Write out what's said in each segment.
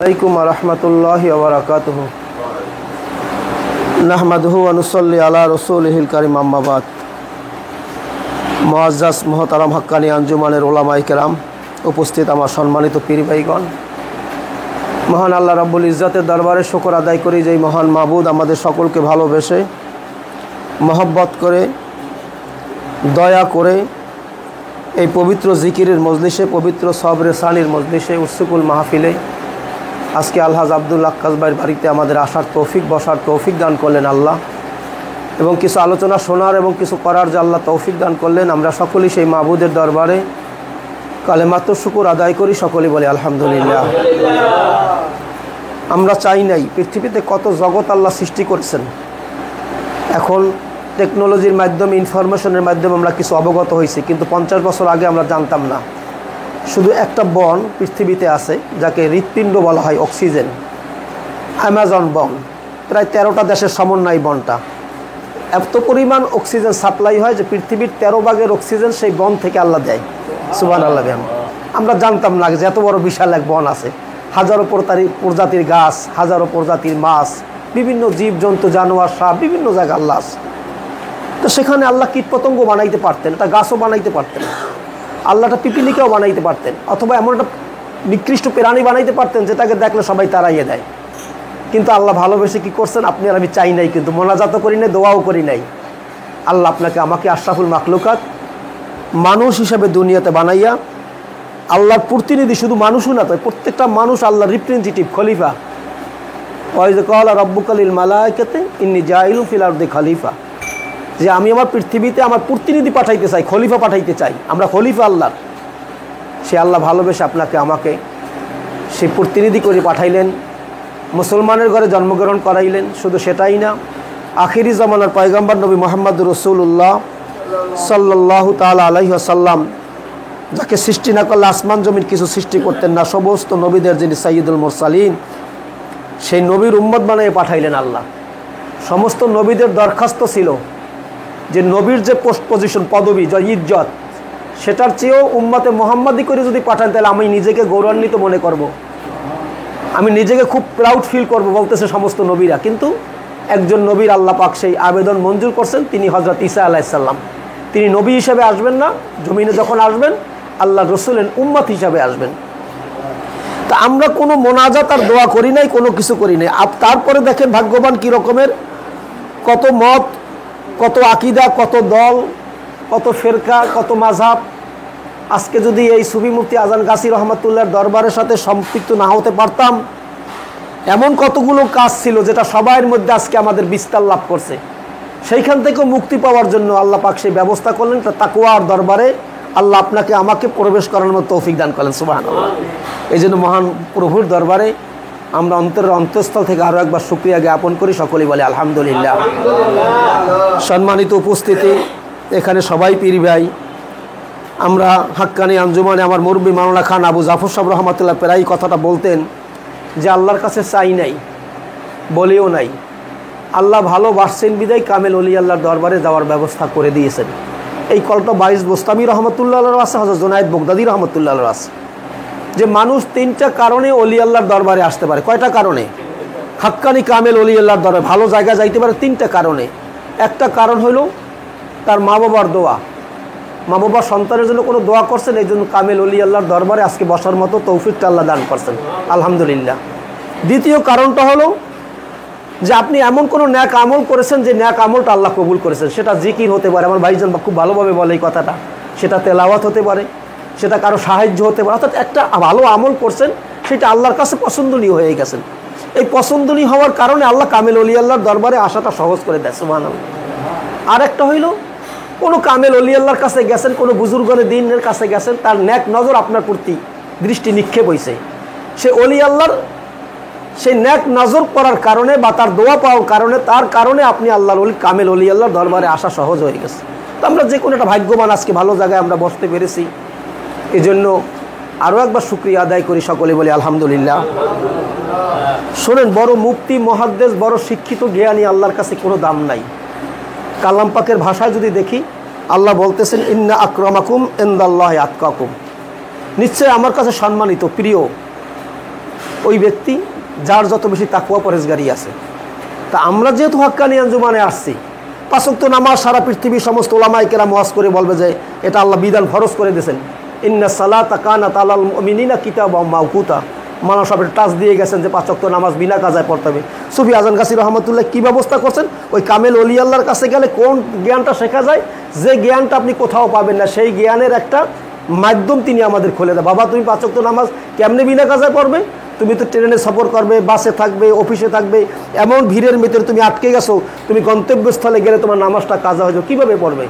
আলাইকুম রহমতুল্লাহি ওয়া বারাকাতুহু নাহমাদুহু ওয়া নুসাল্লি আলা রাসূলিহিল কারীম আম্মা বাদ। মুআজ্জাজ মুহতারাম হাক্কানি আঞ্জুমানের উলামায়ে কেরাম, উপস্থিত আমার সম্মানিত পীর ভাইগণ, মহান আল্লাহ রাব্বুল ইজ্জতের দরবারে শুকর আদায় করি যে মহান মাবুদ আমাদের সকলকে ভালোবেসে মহব্বত করে দয়া করে এই পবিত্র জিকিরের মজলিসে, পবিত্র সবরে সানির মজলিসে, উসুকুল মাহফিলে আজকে আলহাজ আব্দুল আক্কাস ভাইয়ের বাড়িতে আমাদের আসার তৌফিক, বসার তৌফিক দান করলেন আল্লাহ, এবং কিছু আলোচনা শোনার এবং কিছু করার যে আল্লাহ তৌফিক দান করলেন। আমরা সকলেই সেই মাবুদের দরবারে কালেমাতুর শুকর আদায় করি, সকলেই বলি আলহামদুলিল্লাহ। আমরা চাই নাই, পৃথিবীতে কত জগৎ আল্লাহ সৃষ্টি করেছেন। এখন টেকনোলজির মাধ্যমে, ইনফরমেশনের মাধ্যমে আমরা কিছু অবগত হয়েছি, কিন্তু 50 বছর আগে আমরা জানতাম না। শুধু একটা বন পৃথিবীতে আছে যাকে হৃৎপিণ্ড বলা হয়, অক্সিজেন, অ্যামাজন বন। প্রায় 13টা দেশের সমন্বয় বনটা। এত পরিমাণ অক্সিজেন সাপ্লাই হয় যে পৃথিবীর 13 ভাগের অক্সিজেন সেই বন থেকে আল্লাহ দেয়। সুবহানাল্লাহ। আমরা জানতাম না যে এত বড় বিশাল এক বন আছে, হাজারো প্রজাতির গাছ, হাজারো প্রজাতির মাছ, বিভিন্ন জীবজন্তু, জানোয়ার, সাপ, বিভিন্ন জায়গায় আল্লাহ আছে। তো সেখানে আল্লাহ কীটপতঙ্গ বানাইতে পারতেন, একটা গাছও বানাইতে পারতেন, আল্লাহটা পিপিলিকাও বানাইতে পারতেন, অথবা এমন একটা নিকৃষ্ট প্রাণী বানাইতে পারতেন যেটাকে দেখলে সবাই তাড়াইয়ে দেয়। কিন্তু আল্লাহ ভালোবেসে কি করছেন, আপনি আর আমি চাই নাই, কিন্তু মোনাজাতও করি নাই, দোয়াও করি নাই। আল্লাহ আপনাকে আমাকে আশরাফুল মাখলুকাত মানুষ হিসাবে দুনিয়াতে বানাইয়া আল্লাহর প্রতিনিধি, শুধু মানুষও না, তাই প্রত্যেকটা মানুষ আল্লাহর রিপ্রেজেন্টেটিভ, খলিফা। ওয়াইজ ক্বালা রাব্বুকা লিল মালাইকাতি ইন্নী জাইলুন ফিল আরদি খলিফা, যে আমি আমার পৃথিবীতে আমার প্রতিনিধি পাঠাইতে চাই, খলিফা পাঠাইতে চাই। আমরা খলিফা আল্লাহর। সে আল্লাহ ভালোবেসে আপনাকে আমাকে সে প্রতিনিধি করে পাঠাইলেন, মুসলমানের ঘরে জন্মগ্রহণ করাইলেন। শুধু সেটাই না, আখিরি জামানার পয়গম্বর নবী মুহাম্মদুর রাসূলুল্লাহ সাল্লাল্লাহু তাআলা আলাইহি ওয়াসাল্লাম, যাকে সৃষ্টি না করলে আসমান জমিন কিছু সৃষ্টি করতেন না, সমস্ত নবীদের যিনি সাইয়্যিদুল মুরসালিন, সেই নবীর উম্মত বানিয়ে পাঠাইলেন আল্লাহ। সমস্ত নবীদের দরখাস্ত ছিল যে নবীর যে পোস্ট পজিশন, পদবি, যে ইজ্জত, সেটার চেয়েও উম্মতে মুহাম্মাদি করে যদি পাঠান তাহলে আমি নিজেকে গৌরবান্বিত মনে করব, আমি নিজেকে খুব প্রাউড ফিল করব, বলতেছে সমস্ত নবীরা। কিন্তু একজন নবীর আল্লাহ পাক সেই আবেদন মঞ্জুর করছেন, তিনি হযরত ঈসা আলাইহিস সালাম। তিনি নবী হিসেবে আসবেন না, জমিনে যখন আসবেন আল্লাহর রাসূলের উম্মত হিসাবে আসবেন। তা আমরা কোনো মোনাজাত আর দোয়া করি নাই, কোনো কিছু করি নাই। তারপরে দেখেন ভাগ্যবান কী রকমের, কত মত, কত আকিদা, কত দল, কত ফেরকা, কত মাযহাব। আজকে যদি এই সুফি মুফতি আজান গাছি রহমাতুল্লাহর দরবারের সাথে সম্পৃক্ত না হতে পারতাম, এমন কতগুলো কাজ ছিল যেটা সবার মধ্যে আজকে আমাদের বিস্তার লাভ করছে। সেইখান থেকেও মুক্তি পাওয়ার জন্য আল্লাহ পাক সেই ব্যবস্থা করলেন। তাকওয়ার দরবারে আল্লাহ আপনাকে আমাকে প্রবেশ করানোর মতো তৌফিক দান করলেন। সুবহানাল্লাহ। এই জন্য মহান প্রভুর দরবারে আমরা অন্তরের অন্তঃস্থল থেকে আরও একবার শুকরিয়া জ্ঞাপন করি, সকলেই বলে আলহামদুলিল্লাহ। সম্মানিত উপস্থিতি, এখানে সবাই পীর ভাই। আমরা হাক্কানি আঞ্জুমানে আমার মুরব্বী মাওলানা খান আবু জাফর সাহেব রহমাতুল্লাহ প্রায় কথাটা বলতেন যে আল্লাহর কাছে চাই নাই, বলেও নাই, আল্লাহ ভালোবাসছেন বিদায় কামেল অলি আল্লাহর দরবারে যাওয়ার ব্যবস্থা করে দিয়েছেন। এই কলটা 22 বোস্তামি রহমতুল্লাহ আছে, হযরত জুনায়েদ বগদাদি রহমতুল্লাহ আছে, যে মানুষ 3টা কারণে অলি আল্লাহর দরবারে আসতে পারে। কয়টা কারণে? হাক্কানি কামেল অলি আল্লাহর দরবারে ভালো জায়গা যাইতে পারে 3টা কারণে। একটা কারণ হলো তার মা বাবার দোয়া, মা বাবার সন্তানের জন্য কোনো দোয়া করছেন, এই জন্য কামেল অলি আল্লাহর দরবারে আজকে বসার মতো তৌফিকটা আল্লাহ দান করছেন, আলহামদুলিল্লাহ। দ্বিতীয় কারণটা হলো যে আপনি এমন কোনো ন্যাক আমল করেছেন যে ন্যাক আমলটা আল্লাহ কবুল করেছেন। সেটা জিকির হতে পারে, আমার ভাইজান খুব ভালোভাবে বলে এই কথাটা, সেটা তেলাওয়াত হতে পারে, সেটা কারো সাহায্য হতে পারে। অর্থাৎ একটা ভালো আমল করছেন, সেটা আল্লাহর কাছে পছন্দনীয় হয়ে গেছেন। এই পছন্দনীয় হওয়ার কারণে আল্লাহ কামেল অলি আল্লাহর দরবারে আসাটা সহজ করে দেয়। সুবহানাল্লাহ। আর একটা হইল, কোনো কামেল অলি আল্লাহর কাছে গেছেন, কোনো বুজুর্গনে দিনের কাছে গেছেন, তার ন্যাক নজর আপনার প্রতি দৃষ্টি নিক্ষেপ হয়েছে। সে অলি আল্লাহর সেই ন্যাক নজর করার কারণে বা তার দোয়া পাওয়ার কারণে, তার কারণে আপনি আল্লাহর অলি, কামেল অলি আল্লাহর দরবারে আসা সহজ হয়ে গেছে। তো আমরা যে কোনো একটা ভাগ্যবান, আজকে ভালো জায়গায় আমরা বসতে পেরেছি। এই জন্য আরও একবার শুকরিয়া আদায় করি, সকলে বলি আলহামদুলিল্লাহ। শোনেন, বড় মুফতি, মুহাদ্দিস, বড় শিক্ষিত জ্ঞানী আল্লাহর কাছে কোনো দাম নাই। কালাম পাকের ভাষায় যদি দেখি, আল্লাহ বলতেছেন ইন্না আকরামাকুম ইনদাল্লাহি আতকাকুম, নিশ্চয় আমার কাছে সম্মানিত, প্রিয় ওই ব্যক্তি যার যত বেশি তাকওয়া পরেজগারি আছে। তা আমরা যেহেতু হাক্কানি আঞ্জুমানে আসছি, 5 ওয়াক্ত নামাজ সারা পৃথিবীর সমস্ত ওলামায়ে কেরাম ওয়াজ করে বলবে যে এটা আল্লাহ বিধান ফরজ করে দিয়েছেন, ইন্না সালাতা কানাত আলাল মুমিনিনা কিতাবাম মাওকুতা। মানুষ সব টাচ দিয়ে গেছেন যে 5 ওয়াক্ত নামাজ বিনা কাজায় পড়তে হবে। সুফি আজান গাছি রহমতুল্লাহ কী ব্যবস্থা করছেন, ওই কামেল ওলি আল্লাহর কাছে গেলে কোন জ্ঞানটা শেখা যায়, যে জ্ঞানটা আপনি কোথাও পাবেন না, সেই জ্ঞানের একটা মাধ্যম তিনি আমাদের খুলে দেয়। বাবা তুমি 5 ওয়াক্ত নামাজ কেমনে বিনা কাজায় পড়বে? তুমি তো ট্রেনে সফর করবে, বাসে থাকবে, অফিসে থাকবে, এমন ভিড়ের ভিতরে তুমি আটকে গেছো, তুমি গন্তব্যস্থলে গেলে তোমার নামাজটা কাজা হয়ে যাবে, কীভাবে পড়বে?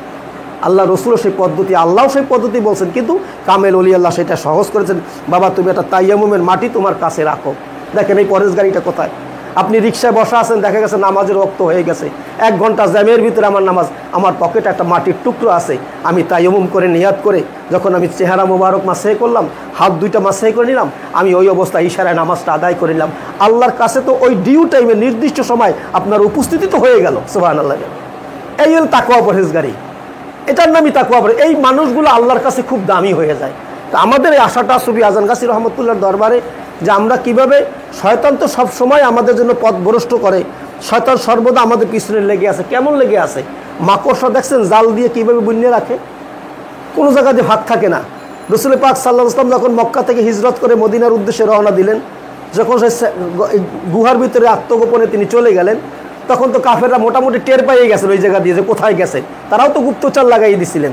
আল্লাহ রসুলও সেই পদ্ধতি, আল্লাহও সেই পদ্ধতি বলছেন, কিন্তু কামেল ওলি আল্লাহ সেটা সহজ করেছেন। বাবা তুমি একটা তাইয়ামুমের মাটি তোমার কাছে রাখো। দেখেন এই পরেশগারিটা কোথায়। আপনি রিক্সায় বসা আছেন, দেখা গেছে নামাজের রক্ত হয়ে গেছে, 1 ঘন্টা জ্যামের ভিতরে আমার নামাজ, আমার পকেটে একটা মাটির টুকরো আছে, আমি তাইয়ামুম করে নিয়াত করে যখন আমি চেহারা মোবারক মাসে করলাম, হাত 2টা মাসে করে নিলাম, আমি ওই অবস্থায় ইশারায় নামাজটা আদায় করে নিলাম। আল্লাহর কাছে তো ওই ডিউ টাইমে নির্দিষ্ট সময় আপনার উপস্থিতি তো হয়ে গেল। সুবহানাল্লাহ। এই হল তাকওয়া পরেশগারি, এটার নামই তাকওয়া। এই মানুষগুলো আল্লাহর কাছে খুব দামি হয়ে যায়। তো আমাদের এই আশাটা সুফি আজান গাছি রহমতুল্লাহর দরবারে যে আমরা কিভাবে, শয়তান তো সব সময় আমাদের জন্য পথ ভ্রষ্ট করে, শয়তান সর্বদা আমাদের পিছনে লেগে আছে। কেমন লেগে আছে? মাকড়সা দেখছেন জাল দিয়ে কীভাবে বুনিয়ে রাখে, কোনো জায়গাতে ভাত থাকে না। রসুল পাক সাল্লাল্লাহু আলাইহি ওয়াসাল্লাম যখন মক্কা থেকে হিজরত করে মদিনার উদ্দেশ্যে রওনা দিলেন, যখন সে গুহার ভিতরে আত্মগোপনে তিনি চলে গেলেন, তখন তো কাফেররা মোটামুটি টের পাইয়ে গেছেন ওই জায়গা দিয়ে যে কোথায় গেছে। তারাও তো গুপ্তচর লাগাই দিছিলেন।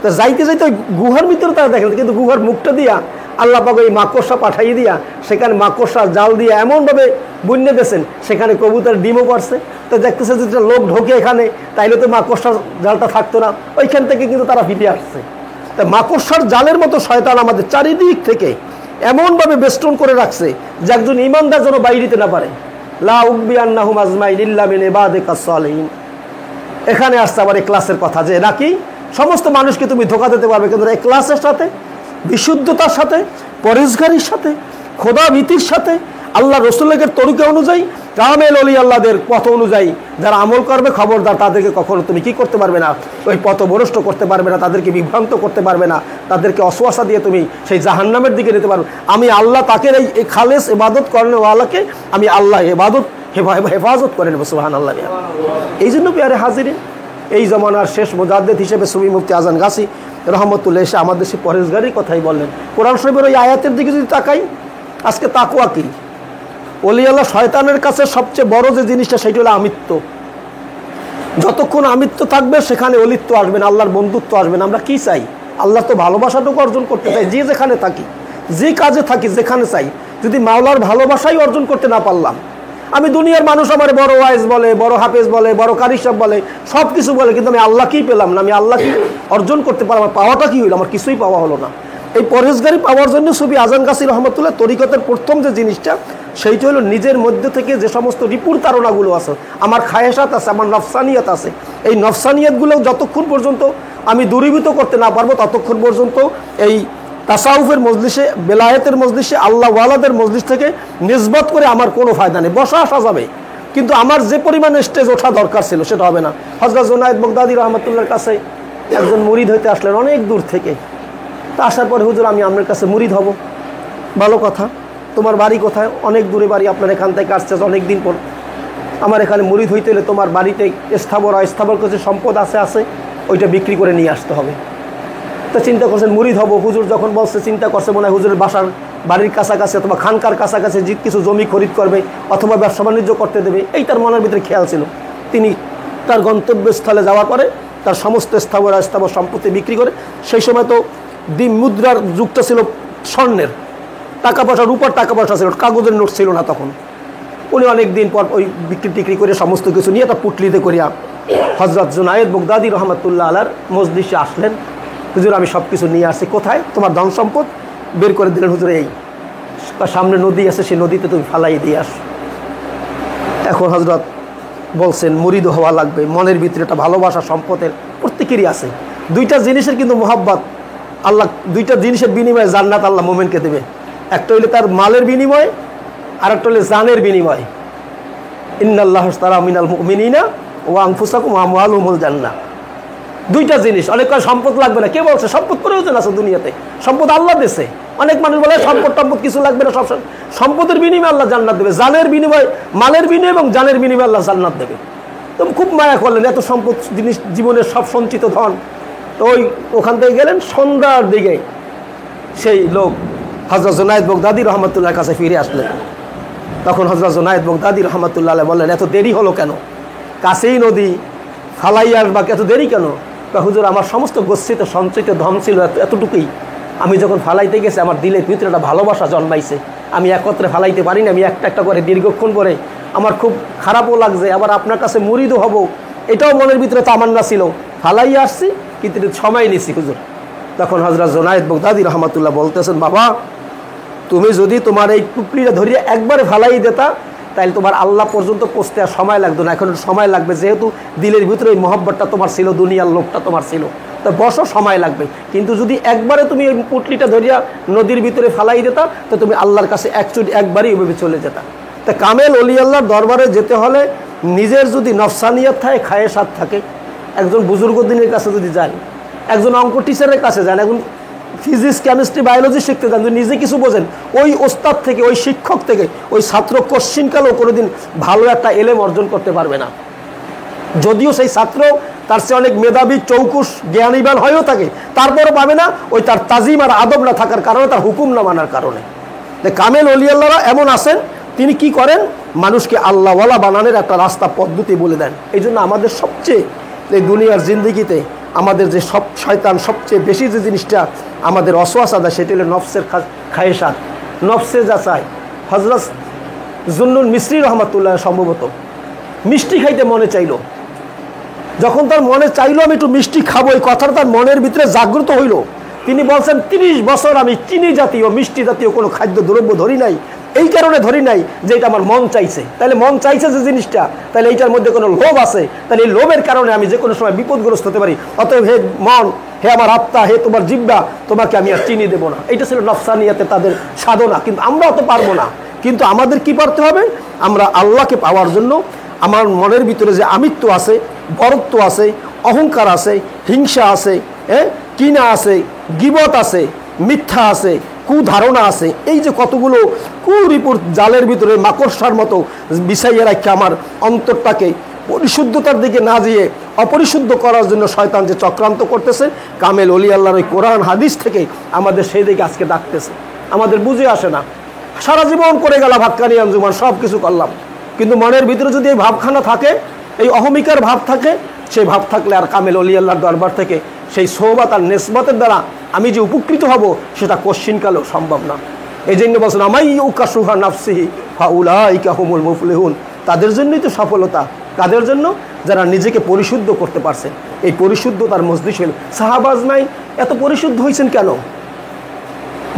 তো যাইতে যাইতে ওই গুহার ভিতরে তারা দেখলেন, কিন্তু গুহার মুখটা দিয়া আল্লাহ পাক এই মাকড়সা পাঠাইয়ে দিয়া সেখানে মাকড়সা জাল দিয়ে এমনভাবে বুনে দিয়েছেন, সেখানে কবুতর ডিমও পড়ছে। তো দেখতেছে যে লোক ঢোকে এখানে, তাইলে তো মাকড়সা জালটা থাকতো না, ওইখান থেকে কিন্তু তারা ফিরে আসছে। তা মাকড়সার জালের মতো শয়তান আমাদের চারিদিক থেকে এমনভাবে বেষ্টন করে রাখছে যে একজন ইমানদার যেন বাইরে না পারে। লা উকবিয়ান্নাহুম আজমাইন ইল্লা মিন ইবাদিকাস সালিহিন। এখানে আসছে আবার ইখলাসের কথা, যে নাকি সমস্ত মানুষকে তুমি ধোঁকা দিতে পারবে, কিন্তু ইখলাসের সাথে, বিশুদ্ধতার সাথে, পরেশগারির সাথে, খোদা ভীতির সাথে, আল্লাহ রসুলের তরিকা অনুযায়ী, কামেল ওলি আল্লাহদের পথ অনুযায়ী যারা আমল করবে, খবরদার তাদেরকে কখনো তুমি কি করতে পারবে না, ওই পথভ্রষ্ট করতে পারবে না, তাদেরকে বিভ্রান্ত করতে পারবে না, তাদেরকে অশ্বাসা দিয়ে তুমি সেই জাহান্নামের দিকে নিতে পারবে। আমি আল্লাহ তাকে এই খালেস ইবাদত করেন ওয়ালাকে আমি আল্লাহ ইবাদত হেফাজত করে নেব। সুবহানাল্লাহ। এই জন্য প্রিয় হাজিরিন, এই জমানার শেষ মুজাদ্দিদ হিসেবে সুফি মুফতি আজান গাছি রহমতুল্লাহ এসে আমাদের সেই পরেশগারির কথাই বললেন। কোরআন শরীফের ওই আয়াতের দিকে যদি তাকাই, আজকে তাকওয়া কি? ওলি আল্লাহ শয়তানের কাছে সবচেয়ে বড় যে জিনিসটা সেটা হলো আমিত্ব। যতক্ষণ আমিত্ব থাকবে সেখানে অলিত্ব আসবে না, আল্লাহর বন্ধুত্ব আসবে না। আমরা কি চাই? আল্লাহ তো ভালোবাসাটুকু অর্জন করতে চাই, যে যেখানে থাকি, যে কাজে থাকি, যেখানে চাই। যদি মাওলার ভালোবাসাই অর্জন করতে না পারলাম, আমি দুনিয়ার মানুষ আমার বড় ওয়াইজ বলে, বড় হাফেজ বলে, বড় কারি সাহেব বলে, সব কিছু বলে, কিন্তু আমি আল্লাহকেই পেলাম না, আমি আল্লাহকে অর্জন করতে পারলাম, আমার পাওয়াটা কি হইলো? আমার কিছুই পাওয়া হলো না। এই পরেশগারি পাওয়ার জন্য সুফি আজান গাছি রহমতুল্লাহ তরিকতের প্রথম যে জিনিসটা, সেইটা হলো নিজের মধ্যে থেকে যে সমস্ত রিপুর তাড়নাগুলো আছে, আমার খায়েশাত আছে, আমার নফসানিয়াত আছে, এই নফসানিয়াতগুলো যতক্ষণ পর্যন্ত আমি দূরীভূত করতে না পারবো, ততক্ষণ পর্যন্ত এই তাসাউফের মজলিসে, বেলায়েতের মজলিসে, আল্লাহ ওয়ালাদের মজলিস থেকে নিসবত করে আমার কোনো ফায়দা নেই। বসা আসা যাবে, কিন্তু আমার যে পরিমাণে স্টেজ ওঠা দরকার ছিল সেটা হবে না। হযরত জুনায়েদ বাগদাদী রহমতুল্লাহর কাছে একজন মুরিদ হইতে আসলেন অনেক দূর থেকে। তা আসার পরে, হুজুর আমি আপনার কাছে মুরিদ হব। ভালো কথা, তোমার বাড়ি কোথায়? অনেক দূরে বাড়ি, আপনার এখান থেকে আসছে অনেক দিন পর। আমার এখানে মুরিদ হইতে হলে তোমার বাড়িতে স্থাবর কিছু সম্পদ আছে, ওইটা বিক্রি করে নিয়ে আসতে হবে। তো চিন্তা করছেন মুরিদ হব, হুজুর যখন বলছে চিন্তা করছে মনে হয় হুজুরের বাসার বাড়ির কাছাকাছি অথবা খানকার কাছাকাছি কিছু জমি খরিদ করবে অথবা ব্যবসা বাণিজ্য করতে দেবে, এই তার মনের ভিতরে খেয়াল ছিল। তিনি তার গন্তব্যস্থলে যাওয়ার পরে তার সমস্ত স্থাবর সম্পত্তি বিক্রি করে, সেই সময় তো মুদ্রার যুগটা ছিল স্বর্ণের, টাকা পয়সা, রূপার টাকা পয়সা ছিল, কাগজের নোট ছিল না তখন। উনি অনেক দিন পর ওই বিক্রি করে সমস্ত কিছু নিয়ে একটা পুটলিতে করিয়া হযরত জুনায়েদ বাগদাদী রহমতুল্লাহ আলার মজলিসে আসলেন। হুজুর আমি সব কিছু নিয়ে আসছি। কোথায়? তোমার ধন সম্পদ বের করে দিলেন। হুজুর এই সামনে নদী আছে, সেই নদীতে তুমি ফালাই দিয়ে আস। এখন হযরত বলছেন মুরিদ হওয়া লাগবে, মনের ভিতরে একটা ভালোবাসা সম্পদের প্রত্যেকেরই আছে। দুইটা জিনিসের কিন্তু মোহাব্বত আল্লাহ, দুইটা জিনিসের বিনিময়ে জান্নাত আল্লাহ মোমেনকে দেবে। একটা হইলে তার মালের বিনিময়, আর একটা হলে জানের বিনিময়। ইন্নাল্লাহু ইশতারা মিনাল মুমিনিনা ওয়া আনফুসাকুম ওয়া আমওয়ালুহুমুল জান্নাহ। দুইটা জিনিস। অনেক সম্পদ লাগবে না, কে বলছে? সম্পদ প্রয়োজন আছে দুনিয়াতে, সম্পদ আল্লাহ দেশে। অনেক মানুষ বলে সম্পদ টম্পদ কিছু লাগবে না, সব সম্পদের বিনিময়ে আল্লাহ জান্নাত দেবে, জানের বিনিময়ে, মালের বিনিময়ে এবং জানের বিনিময়ে আল্লাহ জান্নাত দেবে। তো খুব মায়া করলেন, এত সম্পদ জিনিস, জীবনের সব সঞ্চিত ধন। তো ওখান থেকে গেলেন, সন্ধ্যার দিকে সেই লোক হযরত জুনায়েদ বাগদাদী রহমতুল্লাহর কাছে ফিরে আসলেন। তখন হযরত জুনায়েদ বাগদাদী রহমতুল্লাহ বললেন, এত দেরি হলো কেন? কাছেই নদী, ফালাইয়ার বা এত দেরি কেন? হুজুর, আমার সমস্ত গচ্ছিত সঞ্চিত ধন ছিল এতটুকুই। আমি যখন ফালাইতে গেছি আমার দিলের ভিতরে একটা ভালোবাসা জন্মাইছে। আমি একত্রে ফালাইতে পারি না, আমি একটা একটা করে দীর্ঘক্ষণ করে আমার খুব খারাপও লাগছে, আবার আপনার কাছে মুরিদও হব, এটাও মনের ভিতরে তামান্না ছিল। ফালাইয়া আসছি, কিন্তু সময় নিছি হুজুর। তখন হযরত জুনায়েদ বাগদাদী রহমতুল্লাহ বলতেছেন, বাবা, তুমি যদি তোমার এই টুকরিটা ধরিয়ে একবারে ফালাই দিতা, তাহলে তোমার আল্লাহ পর্যন্ত পৌঁছতে আর সময় লাগতো না। এখন সময় লাগবে, যেহেতু দিলের ভিতরে এই মহব্বতটা তোমার ছিল, দুনিয়ার লোকটা তোমার ছিল, তো বসো, সময় লাগবে। কিন্তু যদি একবারে তুমি এই পুটলিটা ধরিয়া নদীর ভিতরে ফালাই দিতা, তো তুমি আল্লাহর কাছে একবারই ওইভাবে চলে যেতা। তা কামেল অলি আল্লাহর দরবারে যেতে হলে নিজের যদি নফসানিয়ত থাকে, খায়েশাত থাকে, একজন বুজুর্গদিনের কাছে যদি যান, একজন অঙ্ক টিচারের কাছে যান, একজন ফিজিক্স, কেমিস্ট্রি, বায়োলজি শিখতে যান, যদি নিজে কিছু বোঝেন, ওই ওস্তাদ থেকে, ওই শিক্ষক থেকে ওই ছাত্র কোশ্চিনকালেও কোনোদিন ভালো একটা এলেম অর্জন করতে পারবে না। যদিও সেই ছাত্র তার চেয়ে অনেক মেধাবী, চৌকুশ, জ্ঞানীবান হয়েও থাকে, তারপরও পাবে না ওই তার তাজিম আর আদব না থাকার কারণে, তার হুকুম না মানার কারণে। কামেল অলি আল্লাহরা এমন আছেন, তিনি কি করেন? মানুষকে আল্লাহওয়ালা বানানোর একটা রাস্তা পদ্ধতি বলে দেন। এই জন্য আমাদের সবচেয়ে এই দুনিয়ার জিন্দিগিতে আমাদের যে সব শয়তান সবচেয়ে বেশি যে জিনিসটা আমাদের অসওয়াসা দেয়, সেটি হলো নফসের খায়েশাত, নফসে যা চায়। হযরত জুন্নুন মিসরি রহমতুল্লাহ সম্ভবত মিষ্টি খাইতে মনে চাইল। যখন তার মনে চাইলো আমি একটু মিষ্টি খাবো, এই কথাটা তার মনের ভিতরে জাগ্রত হইল। তিনি বলছেন, 30 বছর আমি চিনি জাতীয়, মিষ্টি জাতীয় কোনো খাদ্য দ্রব্য ধরি নাই। এই কারণে ধরি নাই যে এটা আমার মন চাইছে। তাহলে মন চাইছে যে জিনিসটা, তাহলে এইটার মধ্যে কোনো লোভ আছে, তাহলে এই লোভের কারণে আমি যে কোনো সময় বিপদগ্রস্ত হতে পারি। অতএব হে মন, হে আমার আত্মা, হে তোমার জিহ্বা, তোমাকে আমি আর চিনি দেবো না। এটা ছিল নফসানিয়াতে তাদের সাধনা। কিন্তু আমরা অত পারবো না। কিন্তু আমাদের কি পারতে হবে? আমরা আল্লাহকে পাওয়ার জন্য আমার মনের ভিতরে যে আমিত্ব আছে, বরত্ব আছে, অহংকার আছে, হিংসা আছে, কিনা আছে, গীবত আছে, মিথ্যা আছে, কুধারণা আছে, এই যে কতগুলো কুরিপুর জালের ভিতরে মাকড়সার মতো বিছাইয়ে রাখে আমার অন্তরটাকে পরিশুদ্ধতার দিকে না যেয়ে অপরিশুদ্ধ করার জন্য শয়তান যে চক্রান্ত করতেছে, কামেল অলি আল্লাহর ওই কোরআন হাদিস থেকে আমাদের সেই দিকে আজকে ডাকতেছে। আমাদের বুঝে আসে না। সারা জীবন করে গেলাম হাক্কানি আঞ্জুমান, সব কিছু করলাম, কিন্তু মনের ভিতরে যদি এই ভাবখানা থাকে, এই অহমিকার ভাব থাকে, সেই ভাব থাকলে আর কামেল অলি আল্লাহর দরবার থেকে সেই সোহবত আর নেসবতের দ্বারা আমি যে উপকৃত হব, সেটা কোশ্চিনকালেও সম্ভব না। এই জন্য বলছেন, আমাই ইউকাশুহা নাফসিহি ফাউলাইকা হুমুল মুফলিহুন। তাদের জন্যই তো সফলতা। কাদের জন্য? যারা নিজেকে পরিশুদ্ধ করতে পারছে। এই পরিশুদ্ধতার মজলিস হল সাহাবা আজমাইন। এত পরিশুদ্ধ হয়েছেন কেন?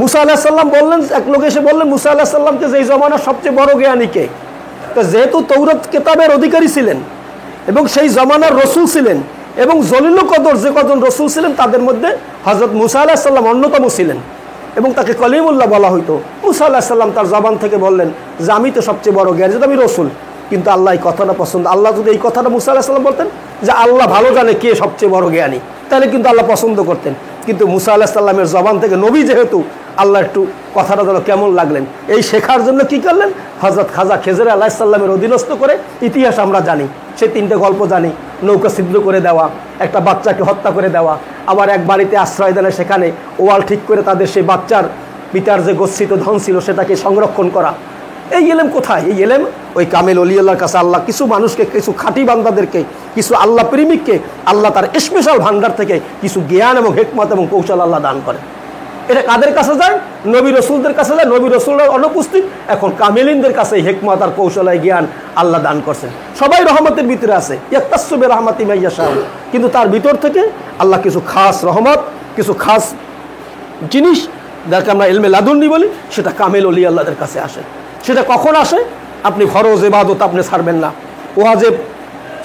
মুসা আলাইহিস সালাম বললেন, এক লোক এসে বললেন মুসা আলাইহিস সালামকে যে এই জমানার সবচেয়ে বড় জ্ঞানীকে। তো যেহেতু তৌরাত কিতাবের অধিকারী ছিলেন এবং সেই জমানার রসুল ছিলেন, এবং জলিল কদর যে কজন রসুল ছিলেন তাদের মধ্যে হযরত মুসা আলাইহিস সালাম অন্যতম ছিলেন, এবং তাকে কলিমুল্লাহ বলা হইতো। মুসা আলাইহিস সালাম তার জবান থেকে বললেন যে আমি তো সবচেয়ে বড় জ্ঞানী, যেহেতু আমি রসুল। কিন্তু আল্লাহ এই কথাটা পছন্দ, আল্লাহ যদি এই কথাটা মুসা আলাইহিস সালাম বলতেন যে আল্লাহ ভালো জানে কে সবচেয়ে বড় জ্ঞানী, তাহলে কিন্তু আল্লাহ পছন্দ করতেন। কিন্তু মুসা আলাইহিস সালামের জবান থেকে, নবী যেহেতু, আল্লাহ একটু কথাটা যেন কেমন লাগলেন, এই শেখার জন্য কি করলেন? হযরত খাজা খেজর আলাইহিস সালামের অধীনস্থ করে ইতিহাস আমরা জানি, সেই 3টে গল্প জানি। নৌকা ছিদ্র করে দেওয়া, একটা বাচ্চাকে হত্যা করে দেওয়া, আবার এক বাড়িতে আশ্রয় দেন, সেখানে ওয়াল ঠিক করে তাদের সেই বাচ্চার পিতার যে গচ্ছিত ধন ছিল সেটাকে সংরক্ষণ করা। এই এলেম কোথায়? এই এলেম ওই কামেল অলি আল্লাহর কাছে আল্লাহ কিছু মানুষকে, কিছু খাঁটি বান্দাদেরকে, কিছু আল্লাহ প্রেমিককে আল্লাহ তার স্পেশাল ভান্ডার থেকে কিছু জ্ঞান এবং হিকমত এবং কৌশল আল্লাহ দান করে। এটা কাদের কাছে যায়? নবী রসুলদের কাছে যায়। নবী রসুলরা অনুপস্থিত, এখন কামেলিনদের কাছে হিকমত আর কৌশল জ্ঞান আল্লাহ দান করছেন। সবাই রহমতের ভিতরে আছে, ইয়াক্তাসু বিরহমাতি মান ইয়াশা, কিন্তু তার ভিতর থেকে আল্লাহ কিছু খাস রহমত, কিছু খাস জিনিস যাকে আমরা ইলমে লাদুন্নি বলি, সেটা কামেল অলি আল্লাহদের কাছে আসে। সেটা কখন আসে? আপনি ফরজ ইবাদত আপনি ছাড়বেন না, ওয়াজিব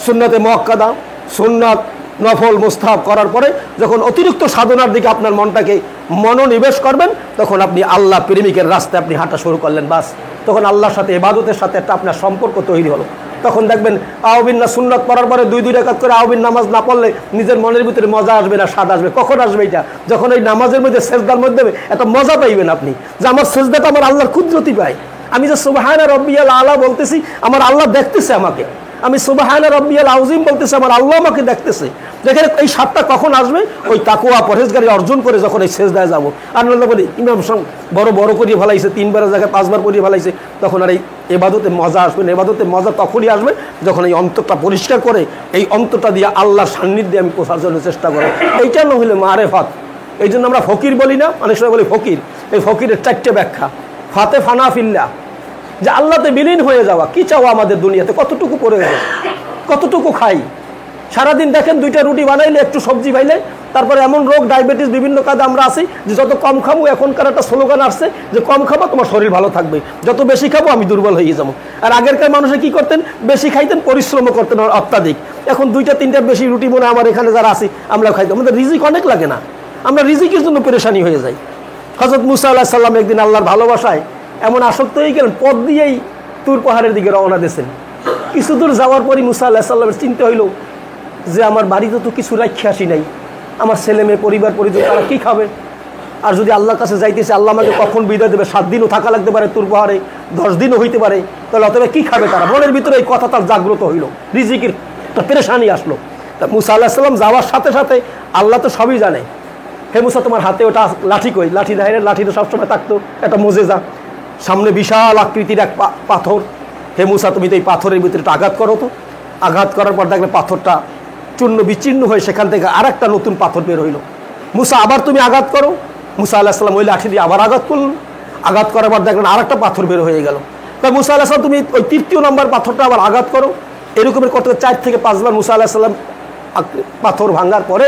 সুন্নতে মুআক্কাদা, সুন্নাত নফল মুস্তাহাব করার পরে যখন অতিরিক্ত সাধনার দিকে আপনার মনটাকে মনোনিবেশ করবেন, তখন আপনি আল্লাহ প্রেমিকের রাস্তায় আপনি হাঁটা শুরু করলেন। বাস, তখন আল্লাহর সাথে ইবাদতের সাথে একটা আপনার সম্পর্ক তৈরি হলো। তখন দেখবেন আওবিন না সুন্নাত পড়ার পরে 2 রাকাত করে আওবিন নামাজ না পড়লে নিজের মনের ভিতরে মজা আসবে না, স্বাদ আসবে। কখন আসবে এটা? যখন এই নামাজের মধ্যে সেজদার মধ্যে একটা মজা পাইবেন আপনি, যে আমার সেজদাটা আমার আল্লাহর কুদরতি পায়। আমি যে সুবহানা রব্বিয়াল আলা বলতেছি, আমার আল্লাহ দেখতেছে আমাকে। আমি সুবহানা রব্বিয়াল আযীম বলতেছি, আমার আল্লাহ আমাকে দেখতেছে। দেখেন এই স্বাদটা কখন আসবে? ওই তাকওয়া পরহেজগারি অর্জন করে যখন এই সেজদায় যাব। আর আল্লাহ বলি ইমাম বড় বড় করিয়ে ফেলাইছে, 3 বারের জায়গায় 5 বার করিয়ে ফেলাইছে, তখন আর এই ইবাদতে মজা আসবে না। ইবাদতে মজা তখনই আসবে যখন এই অন্তরটা পরিষ্কার করে এই অন্তরটা দিয়ে আল্লাহর সান্নিধ্যে আমি পৌঁছার জন্য চেষ্টা করি। এইটা না হলে মারেফাত। এই জন্য আমরা ফকির বলি না, অনেক সময় বলি ফকির। এই ফকিরের 4টে ব্যাখ্যা। ফাতে ফানা ফিল্লাহ, যে আল্লাহতে বিলীন হয়ে যাওয়া। কি চাও আমাদের দুনিয়াতে? কতটুকু পড়ে গেছে, কতটুকু খাই? সারাদিন দেখেন 2টা রুটি বানাইলে, একটু সবজি পাইলে, তারপরে এমন রোগ ডায়াবেটিস বিভিন্ন কাজে আমরা আছি যে যত কম খাবো, এখনকার একটা স্লোগান আসছে যে কম খাবো তোমার শরীর ভালো থাকবে, যত বেশি খাবো আমি দুর্বল হয়ে যাবো। আর আগেরকার মানুষে কি করতেন? বেশি খাইতেন, পরিশ্রমও করতেন অত্যাধিক। এখন 2টা-3টা বেশি রুটি মনে আমার এখানে যারা আছি আমরা খাইতাম। আমাদের রিজিক অনেক লাগে না, আমরা রিজিকের জন্য পেরেশানি হয়ে যাই। হযরত মুসা আলাইহিস সালাম একদিন আল্লাহর ভালোবাসায় এমন আসক্ত হয়ে গেলেন, পথ দিয়েই তুর পাহাড়ের দিকে রওনা দিয়েছেন। কিছু দূর যাওয়ার পরই মুসা আলাইহিস সালামের চিন্তা হইল যে আমার বাড়িতে তো কিছু রাখি আসি নাই, আমার ছেলে মেয়ে পরিবার পরিজন তারা কী খাবে? আর যদি আল্লাহর কাছে যাইতেছে, আল্লাহ আমাকে কখন বিদায় দেবে? 7 দিনও থাকা লাগতে পারে তুর পাহাড়ে, 10 দিনও হইতে পারে। তাহলে অতএব কী খাবে তারা? মনের ভিতরে এই কথা তার জাগ্রত হইল, রিজিকের একটা পেরেশানি আসলো। তা মুসা আলাইহিস সালাম যাওয়ার সাথে সাথে আল্লাহ তো সবই জানে। হে মুসা, তোমার হাতে ওটা লাঠি কই? লাঠি দেয়, লাঠি তো সবসময় থাকতো, একটা মোজেজা। সামনে বিশাল আকৃতির এক পাথর। হে মুসা, তুমি তো এই পাথরের ভিতরে আঘাত করো তো। আঘাত করার পর দেখলে পাথরটা চূর্ণ বিচ্ছিন্ন হয়ে সেখান থেকে আরেকটা নতুন পাথর বের হইল। মুসা, আবার তুমি আঘাত করো। মুসা আলাইহিস সালাম ওই লাঠি দিয়ে আবার আঘাত করলেন। আঘাত করার পর দেখলেন আরেকটা পাথর বের হয়ে গেল। তাই মুসা আলাইহিস সালাম, তুমি ওই 3য় নম্বর পাথরটা আবার আঘাত করো। এরকমের করতে 4 থেকে 5 বার মুসা আলাইহিস সালাম পাথর ভাঙার পরে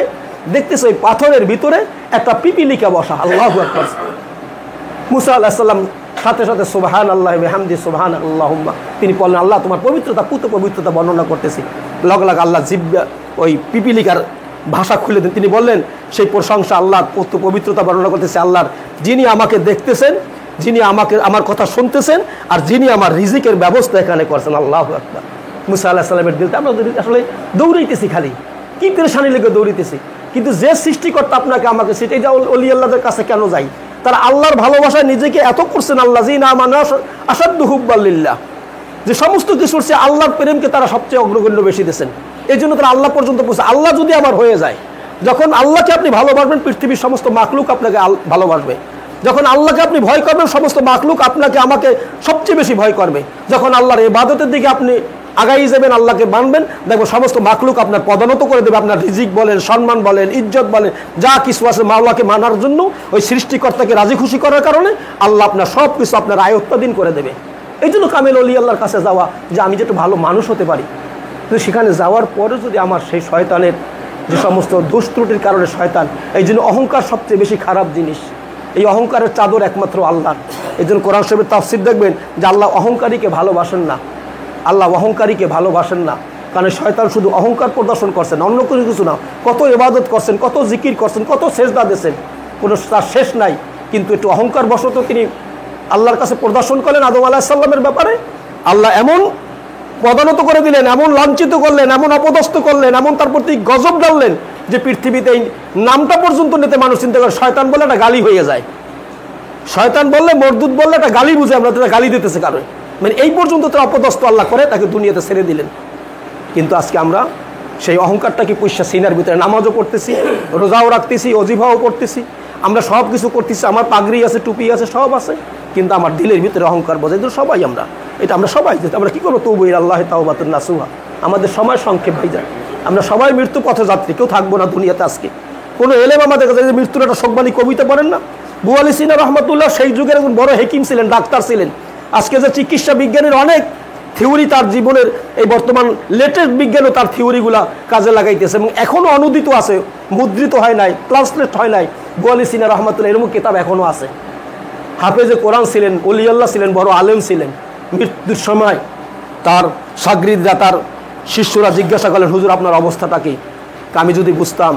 দেখতেছে ওই পাথরের ভিতরে একটা পিপিলিকা বসা। আল্লাহু আকবার। মুসা আলাইহিস সালাম সাথে সাথে সুবহানাল্লাহি ওয়া বিহামদিহি সুবহানাল্লাহুম্মা, তিনি বললেন আল্লাহ তোমার পবিত্রতা, পুত পবিত্রতা বর্ণনা করতেছি। লগ আল্লাহ জিব্বা ওই পিপিলিকার ভাষা খুলে দেন। তিনি বললেন সেই প্রশংসা আল্লাহর, পুত পবিত্রতা বর্ণনা করতেছে আল্লাহর, যিনি আমাকে দেখতেছেন, যিনি আমাকে আমার কথা শুনতেছেন, আর যিনি আমার রিজিকের ব্যবস্থা এখানে করছেন। আল্লাহু আকবার। মুসা আলাইহিস সালামের দিলটা আমরা আসলে দৌড়াইতেছি, খালি কি পেরেশানি লেগে দৌড়াইতেছি। কিন্তু যে সৃষ্টিকর্তা আপনাকে আমাকে, সেটাই যা ওলি আল্লাহদের কাছে কেন যাই? তারা আল্লাহর ভালোবাসায় নিজেকে এত করছেন, আল্লাহ যিনা আমানু আশাদ্দু হুব্বাল লিল্লাহ, যে সমস্ত কিছুর চেয়ে আল্লাহর প্রেমকে তারা সবচেয়ে অগ্রগণ্য বেশি দিয়েছেন। এই জন্য তারা আল্লাহ পর্যন্ত পৌঁছে। আল্লাহ যদি আমার হয়ে যায়, যখন আল্লাহকে আপনি ভালোবাসবেন, পৃথিবীর সমস্ত মাখলুক আপনাকে ভালোবাসবে। যখন আল্লাহকে আপনি ভয় করবেন, সমস্ত মাখলুক আপনাকে আমাকে সবচেয়ে বেশি ভয় করবে। যখন আল্লাহর ইবাদতের দিকে আপনি আগাই যাবেন, আল্লাহকে মানবেন, দেখবো সমস্ত মাখলুক আপনার পদানত করে দেবে। আপনার রিজিক বলেন, সম্মান বলেন, ইজ্জত বলেন, যা কিছু আছে মাওলাকে মানার জন্য, ওই সৃষ্টিকর্তাকে রাজি খুশি করার কারণে আল্লাহ আপনার সব কিছু আপনার আয়ত্তাধীন করে দেবে। এই জন্য কামেল অলি আল্লাহর কাছে যাওয়া, যে আমি যেটা ভালো মানুষ হতে পারি। কিন্তু সেখানে যাওয়ার পরে যদি আমার সেই শয়তানের যে সমস্ত দোষ ত্রুটির কারণে শয়তান, এই জন্য অহংকার সবচেয়ে বেশি খারাপ জিনিস। এই অহংকারের চাদর একমাত্র আল্লাহ। এই জন্য কোরআন শরীফের তাফসীর দেখবেন যে আল্লাহ অহংকারীকে ভালোবাসেন না, আল্লাহ অহংকারীকে ভালোবাসেন না। কারণ শয়তান শুধু অহংকার প্রদর্শন করছেন, অন্য কোনো কিছু না। কত ইবাদত করছেন, কত জিকির করছেন, কত সেজদা দিয়েছেন, কোনো তার শেষ নাই। কিন্তু একটু অহংকার বশত তিনি আল্লাহর কাছে প্রদর্শন করলেন আদম আলাইহিস সালামের ব্যাপারে। আল্লাহ এমন পদানত করে দিলেন, এমন লাঞ্ছিত করলেন, এমন অপদস্থ করলেন, এমন তার প্রতি গজব ডাললেন যে পৃথিবীতে এই নামটা পর্যন্ত নিতে মানুষ চিন্তা করে শয়তান বলে একটা গালি হয়ে যায়। শয়তান বললে, মরদুদ বললে একটা গালি বুঝে আমরা, তারা গালি দিতেছে কারণ, মানে এই পর্যন্ত তারা অপদস্থ আল্লাহ করে তাকে দুনিয়াতে ছেড়ে দিলেন। কিন্তু আজকে আমরা সেই অহংকারটাকে পুষা সিনার ভিতরে নামাজও পড়তেছি, রোজাও রাখতেছি, অজিফাও পড়তেছি, আমরা সব কিছু করতেছি, আমার পাগড়ি আছে, টুপি আছে, সব আছে, কিন্তু আমার দিলের ভিতরে অহংকার বোঝাই। সবাই আমরা এটা, আমরা সবাই আমরা কী করবো? তবু আল্লাহ তাওবাতুন নাসুহা। আমাদের সময় সংক্ষেপ হয়ে যায়, আমরা সবাই মৃত্যু পথযাত্রী, কেউ থাকবো না দুনিয়াতে। আজকে কোনো এলেম আমাদের কাছে যে মৃত্যুর একটা শোকবাণী কবিতা পড়েন না? আবু আলী সিনা রহমতুল্লাহ সেই যুগের একজন বড় হেকিম ছিলেন, ডাক্তার ছিলেন। আজকে যে চিকিৎসা বিজ্ঞানের অনেক থিওরি তার জীবনের এই বর্তমান লেটেস্ট বিজ্ঞানও তার থিওরিগুলা কাজে লাগাইতেছে এবং এখনও অনুদিত আছে, মুদ্রিত হয় নাই, ট্রান্সলেট হয় নাই। আবু আলী সিনা রহমতুল্লাহ এরকম কিতাব এখনও আছে। হাফেজে কোরআন ছিলেন, ওলি আল্লাহ ছিলেন, বড় আলেম ছিলেন। মৃত্যুর সময় তার সাগরিদরা, তার শিষ্যরা জিজ্ঞাসা করলেন, হুজুর আপনার অবস্থাটা কি? আমি যদি বুঝতাম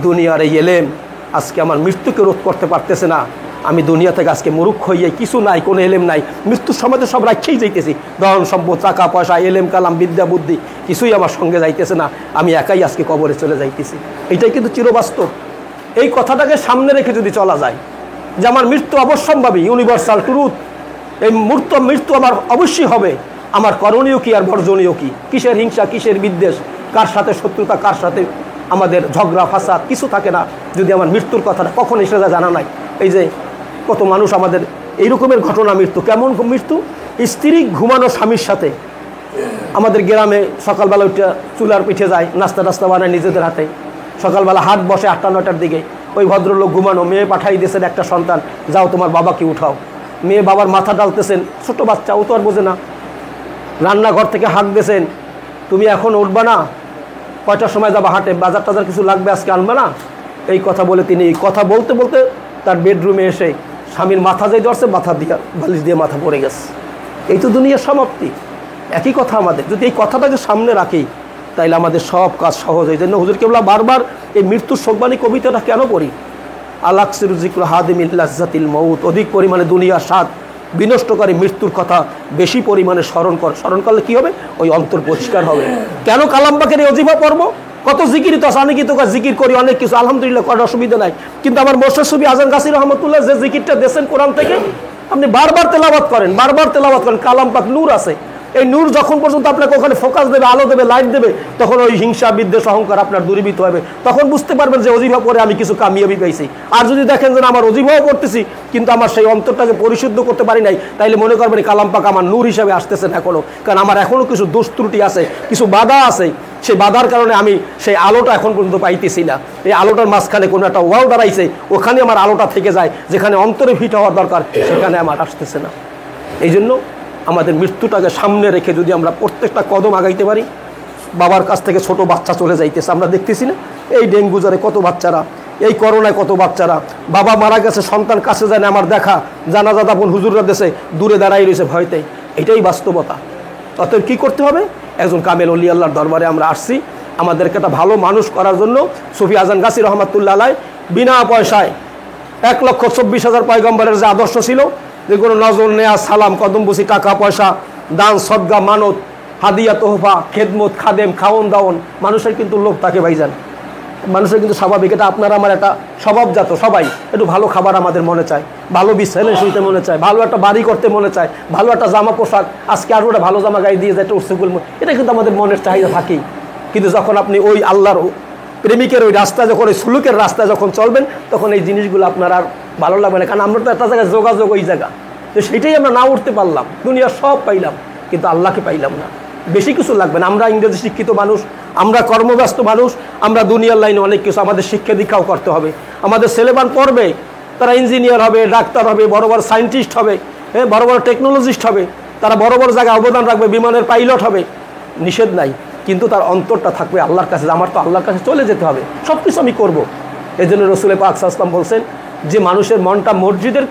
দুনিয়ার এই এলেম আজকে আমার মৃত্যুকে রোধ করতে পারতেছে না, আমি দুনিয়া থেকে আজকে মুরুক্ষ হইয়া কিছু নাই, কোনো এলেম নাই, মৃত্যুর সময় তো সব রাখেই যাইতেছি, ধন সম্পদ, টাকা পয়সা, এলেম কালাম, বিদ্যা বুদ্ধি কিছুই আমার সঙ্গে যাইতেছে না, আমি একাই আজকে কবরে চলে যাইতেছি। এটাই কিন্তু চিরবাস্তব। এই কথাটাকে সামনে রেখে যদি চলা যায় যে আমার মৃত্যু অবশ্যম্ভাবী, ইউনিভার্সাল ট্রুথ, এই মৃত্যু আমার অবশ্যই হবে, আমার করণীয় কি আর বর্জনীয় কি, কিসের হিংসা, কিসের বিদ্বেষ, কার সাথে শত্রুতা, কার সাথে আমাদের ঝগড়া ফাসাদ কিছু থাকে না যদি আমার মৃত্যুর কথাটা কখন এসে জানা নাই। এই যে কত মানুষ আমাদের এই রকমের ঘটনা, মৃত্যু কেমন মৃত্যু, স্ত্রী ঘুমানো স্বামীর সাথে। আমাদের গ্রামে সকালবেলা উঠে চুলার পিঠে যায়, নাস্তা টাস্তা বানায় নিজেদের হাতে, সকালবেলা হাট বসে 8টা 9টার দিকে, ওই ভদ্রলোক ঘুমানো, মেয়ে পাঠাই দিয়েছেন একটা সন্তান, যাও তোমার বাবাকে উঠাও। মেয়ে বাবার মাথা ডালতেছেন, ছোট বাচ্চা, ও তো আর বোঝে না। রান্নাঘর থেকে হাঁক দিয়েছেন, তুমি এখন উঠবা না, কয়টার সময় যাবা হাটে, বাজার টাজার কিছু লাগবে আজকে আনবে না, এই কথা বলে তিনি এই কথা বলতে বলতে তার বেডরুমে এসে স্বামীর মাথা যেই ধরছে, মাথা দিয়ে বালিশ দিয়ে মাথা পড়ে গেছে। এই তো দুনিয়ার সমাপ্তি। একই কথা আমাদের যদি এই কথাটাকে সামনে রাখি তাইলে আমাদের সব কাজ সহজ। এই জন্য হুজুর কেবলা বারবার এই মৃত্যুর শোকবাণী কবিতাটা কেন পড়ি, আলাকসির যিকর হাদিমিল লাজ্জাতিল মউত, অধিক পরিমাণে দুনিয়ার স্বাদ বিনষ্টকারী মৃত্যুর কথা বেশি পরিমাণে স্মরণ করলে কি হবে, ওই অন্তর পরিষ্কার হবে। কেন কালামবাকের এই অজিফা পর্ব, কত জিকির তো আছে, অনেক তো জিকির করি অনেক কিছু, আলহামদুলিল্লাহ, করার অসুবিধা নাই, কিন্তু আমার মোর্শেদ সুফি আজম গাছী রহমতুল্লাহ যে জিকিরটা দেশেন কোরআন থেকে, আপনি বারবার তেলাওয়াত করেন, কালাম পাক নূর আছে, এই নূর যখন পর্যন্ত আপনাকে ওখানে ফোকাস দেবে, আলো দেবে, লাইট দেবে, তখন ওই হিংসা বিদ্বেষ অহংকার আপনার দূরীভূত হবে। তখন বুঝতে পারবেন যে অজিফা পরে আমি কিছু কামিয়াবি পাইছি। আর যদি দেখেন যে আমার অজিফাও করতেছি কিন্তু আমার সেই অন্তরটাকে পরিশুদ্ধ করতে পারি নাই, তাইলে মনে করবেন কালাম পাক আমার নূর হিসাবে আসতেছেন এখনো, কারণ আমার এখনো কিছু দোষ ত্রুটি আছে, কিছু বাধা আছে, সেই বাধার কারণে আমি সেই আলোটা এখন পর্যন্ত পাইতেছি না। এই আলোটার মাঝখানে কোনো একটা ওয়াল দাঁড়াইছে, ওখানে আমার আলোটা থেকে যায়, যেখানে অন্তরে ফিট হওয়ার দরকার সেখানে আমার আসতেছে না। এই জন্য আমাদের মৃত্যুটাকে সামনে রেখে যদি আমরা প্রত্যেকটা কদম আগাইতে পারি। বাবার কাছ থেকে ছোট বাচ্চা চলে যাইতেছে, আমরা দেখতেছি না, এই ডেঙ্গু জ্বরে কত বাচ্চারা, এই করোনায় কত বাচ্চারা, বাবা মারা গেছে, সন্তান কাছে যায় না, আমার দেখা জানাজা দাফন হুজুররা দেশে দূরে দাঁড়াই রয়েছে ভয়তে, এটাই বাস্তবতা। অতএব কী করতে হবে, একজন কামেল অলি আল্লাহর দরবারে আমরা আসছি, আমাদেরকে একটা ভালো মানুষ করার জন্য। সুফি আজম গাছী রহমাতুল্লাহ আলাই বিনা পয়সায় 1,24,000 পয়গম্বরের যে আদর্শ ছিল, যে কোনো নজর নেয়া, সালাম, কদমবুসি, টাকা পয়সা, দান সদগা, মানত, হাদিয়া, তোহফা, খেদমত, খাদেম, খাওয়ন দাওয়ন, মানুষের কিন্তু লোভ থাকে ভাইজান, মানুষের কিন্তু স্বাভাবিক, এটা আপনার আমার একটা স্বভাবজাত, সবাই একটু ভালো খাবার আমাদের মনে চায়, ভালো বিছানায় শুইতে মনে চায়, ভালো একটা বাড়ি করতে মনে চায়, ভালো একটা জামা পোশাক, আজকে আরও একটা ভালো জামা গায়ে দিয়ে যায়, একটা উৎসুকুল, এটা কিন্তু আমাদের মনের চাহিদা থাকেই। কিন্তু যখন আপনি ওই আল্লাহর প্রেমিকের ওই রাস্তায় যখন, ওই সুলুকের রাস্তায় যখন চলবেন, তখন এই জিনিসগুলো আপনার আর ভালো লাগবে না, কারণ আমরা তো একটা জায়গায় যোগাযোগ, ওই জায়গা তো সেইটাই আমরা না উঠতে পারলাম, দুনিয়ার সব পাইলাম কিন্তু আল্লাহকে পাইলাম না। বেশি কিছু লাগবে না, আমরা ইংরেজি শিক্ষিত মানুষ, আমরা কর্মব্যস্ত মানুষ, আমরা দুনিয়ার লাইনে অনেক কিছু, আমাদের শিক্ষা দীক্ষাও করতে হবে, আমাদের ছেলেমান পড়বে, তারা ইঞ্জিনিয়ার হবে, ডাক্তার হবে, বড় বড় সায়েন্টিস্ট হবে, হ্যাঁ, বড় বড় টেকনোলজিস্ট হবে, তারা বড় বড় জায়গায় অবদান রাখবে, বিমানের পাইলট হবে, নিষেধ নাই, কিন্তু তার অন্তরটা থাকবে আল্লাহর কাছে, আমার তো আল্লাহর কাছে চলে যেতে হবে, সব কিছু আমি করবো। এই জন্য রসুল পাক সাল্লাল্লাহু আলাইহি ওয়াসাল্লাম বলছেন যে মানুষের মনটা মসজিদের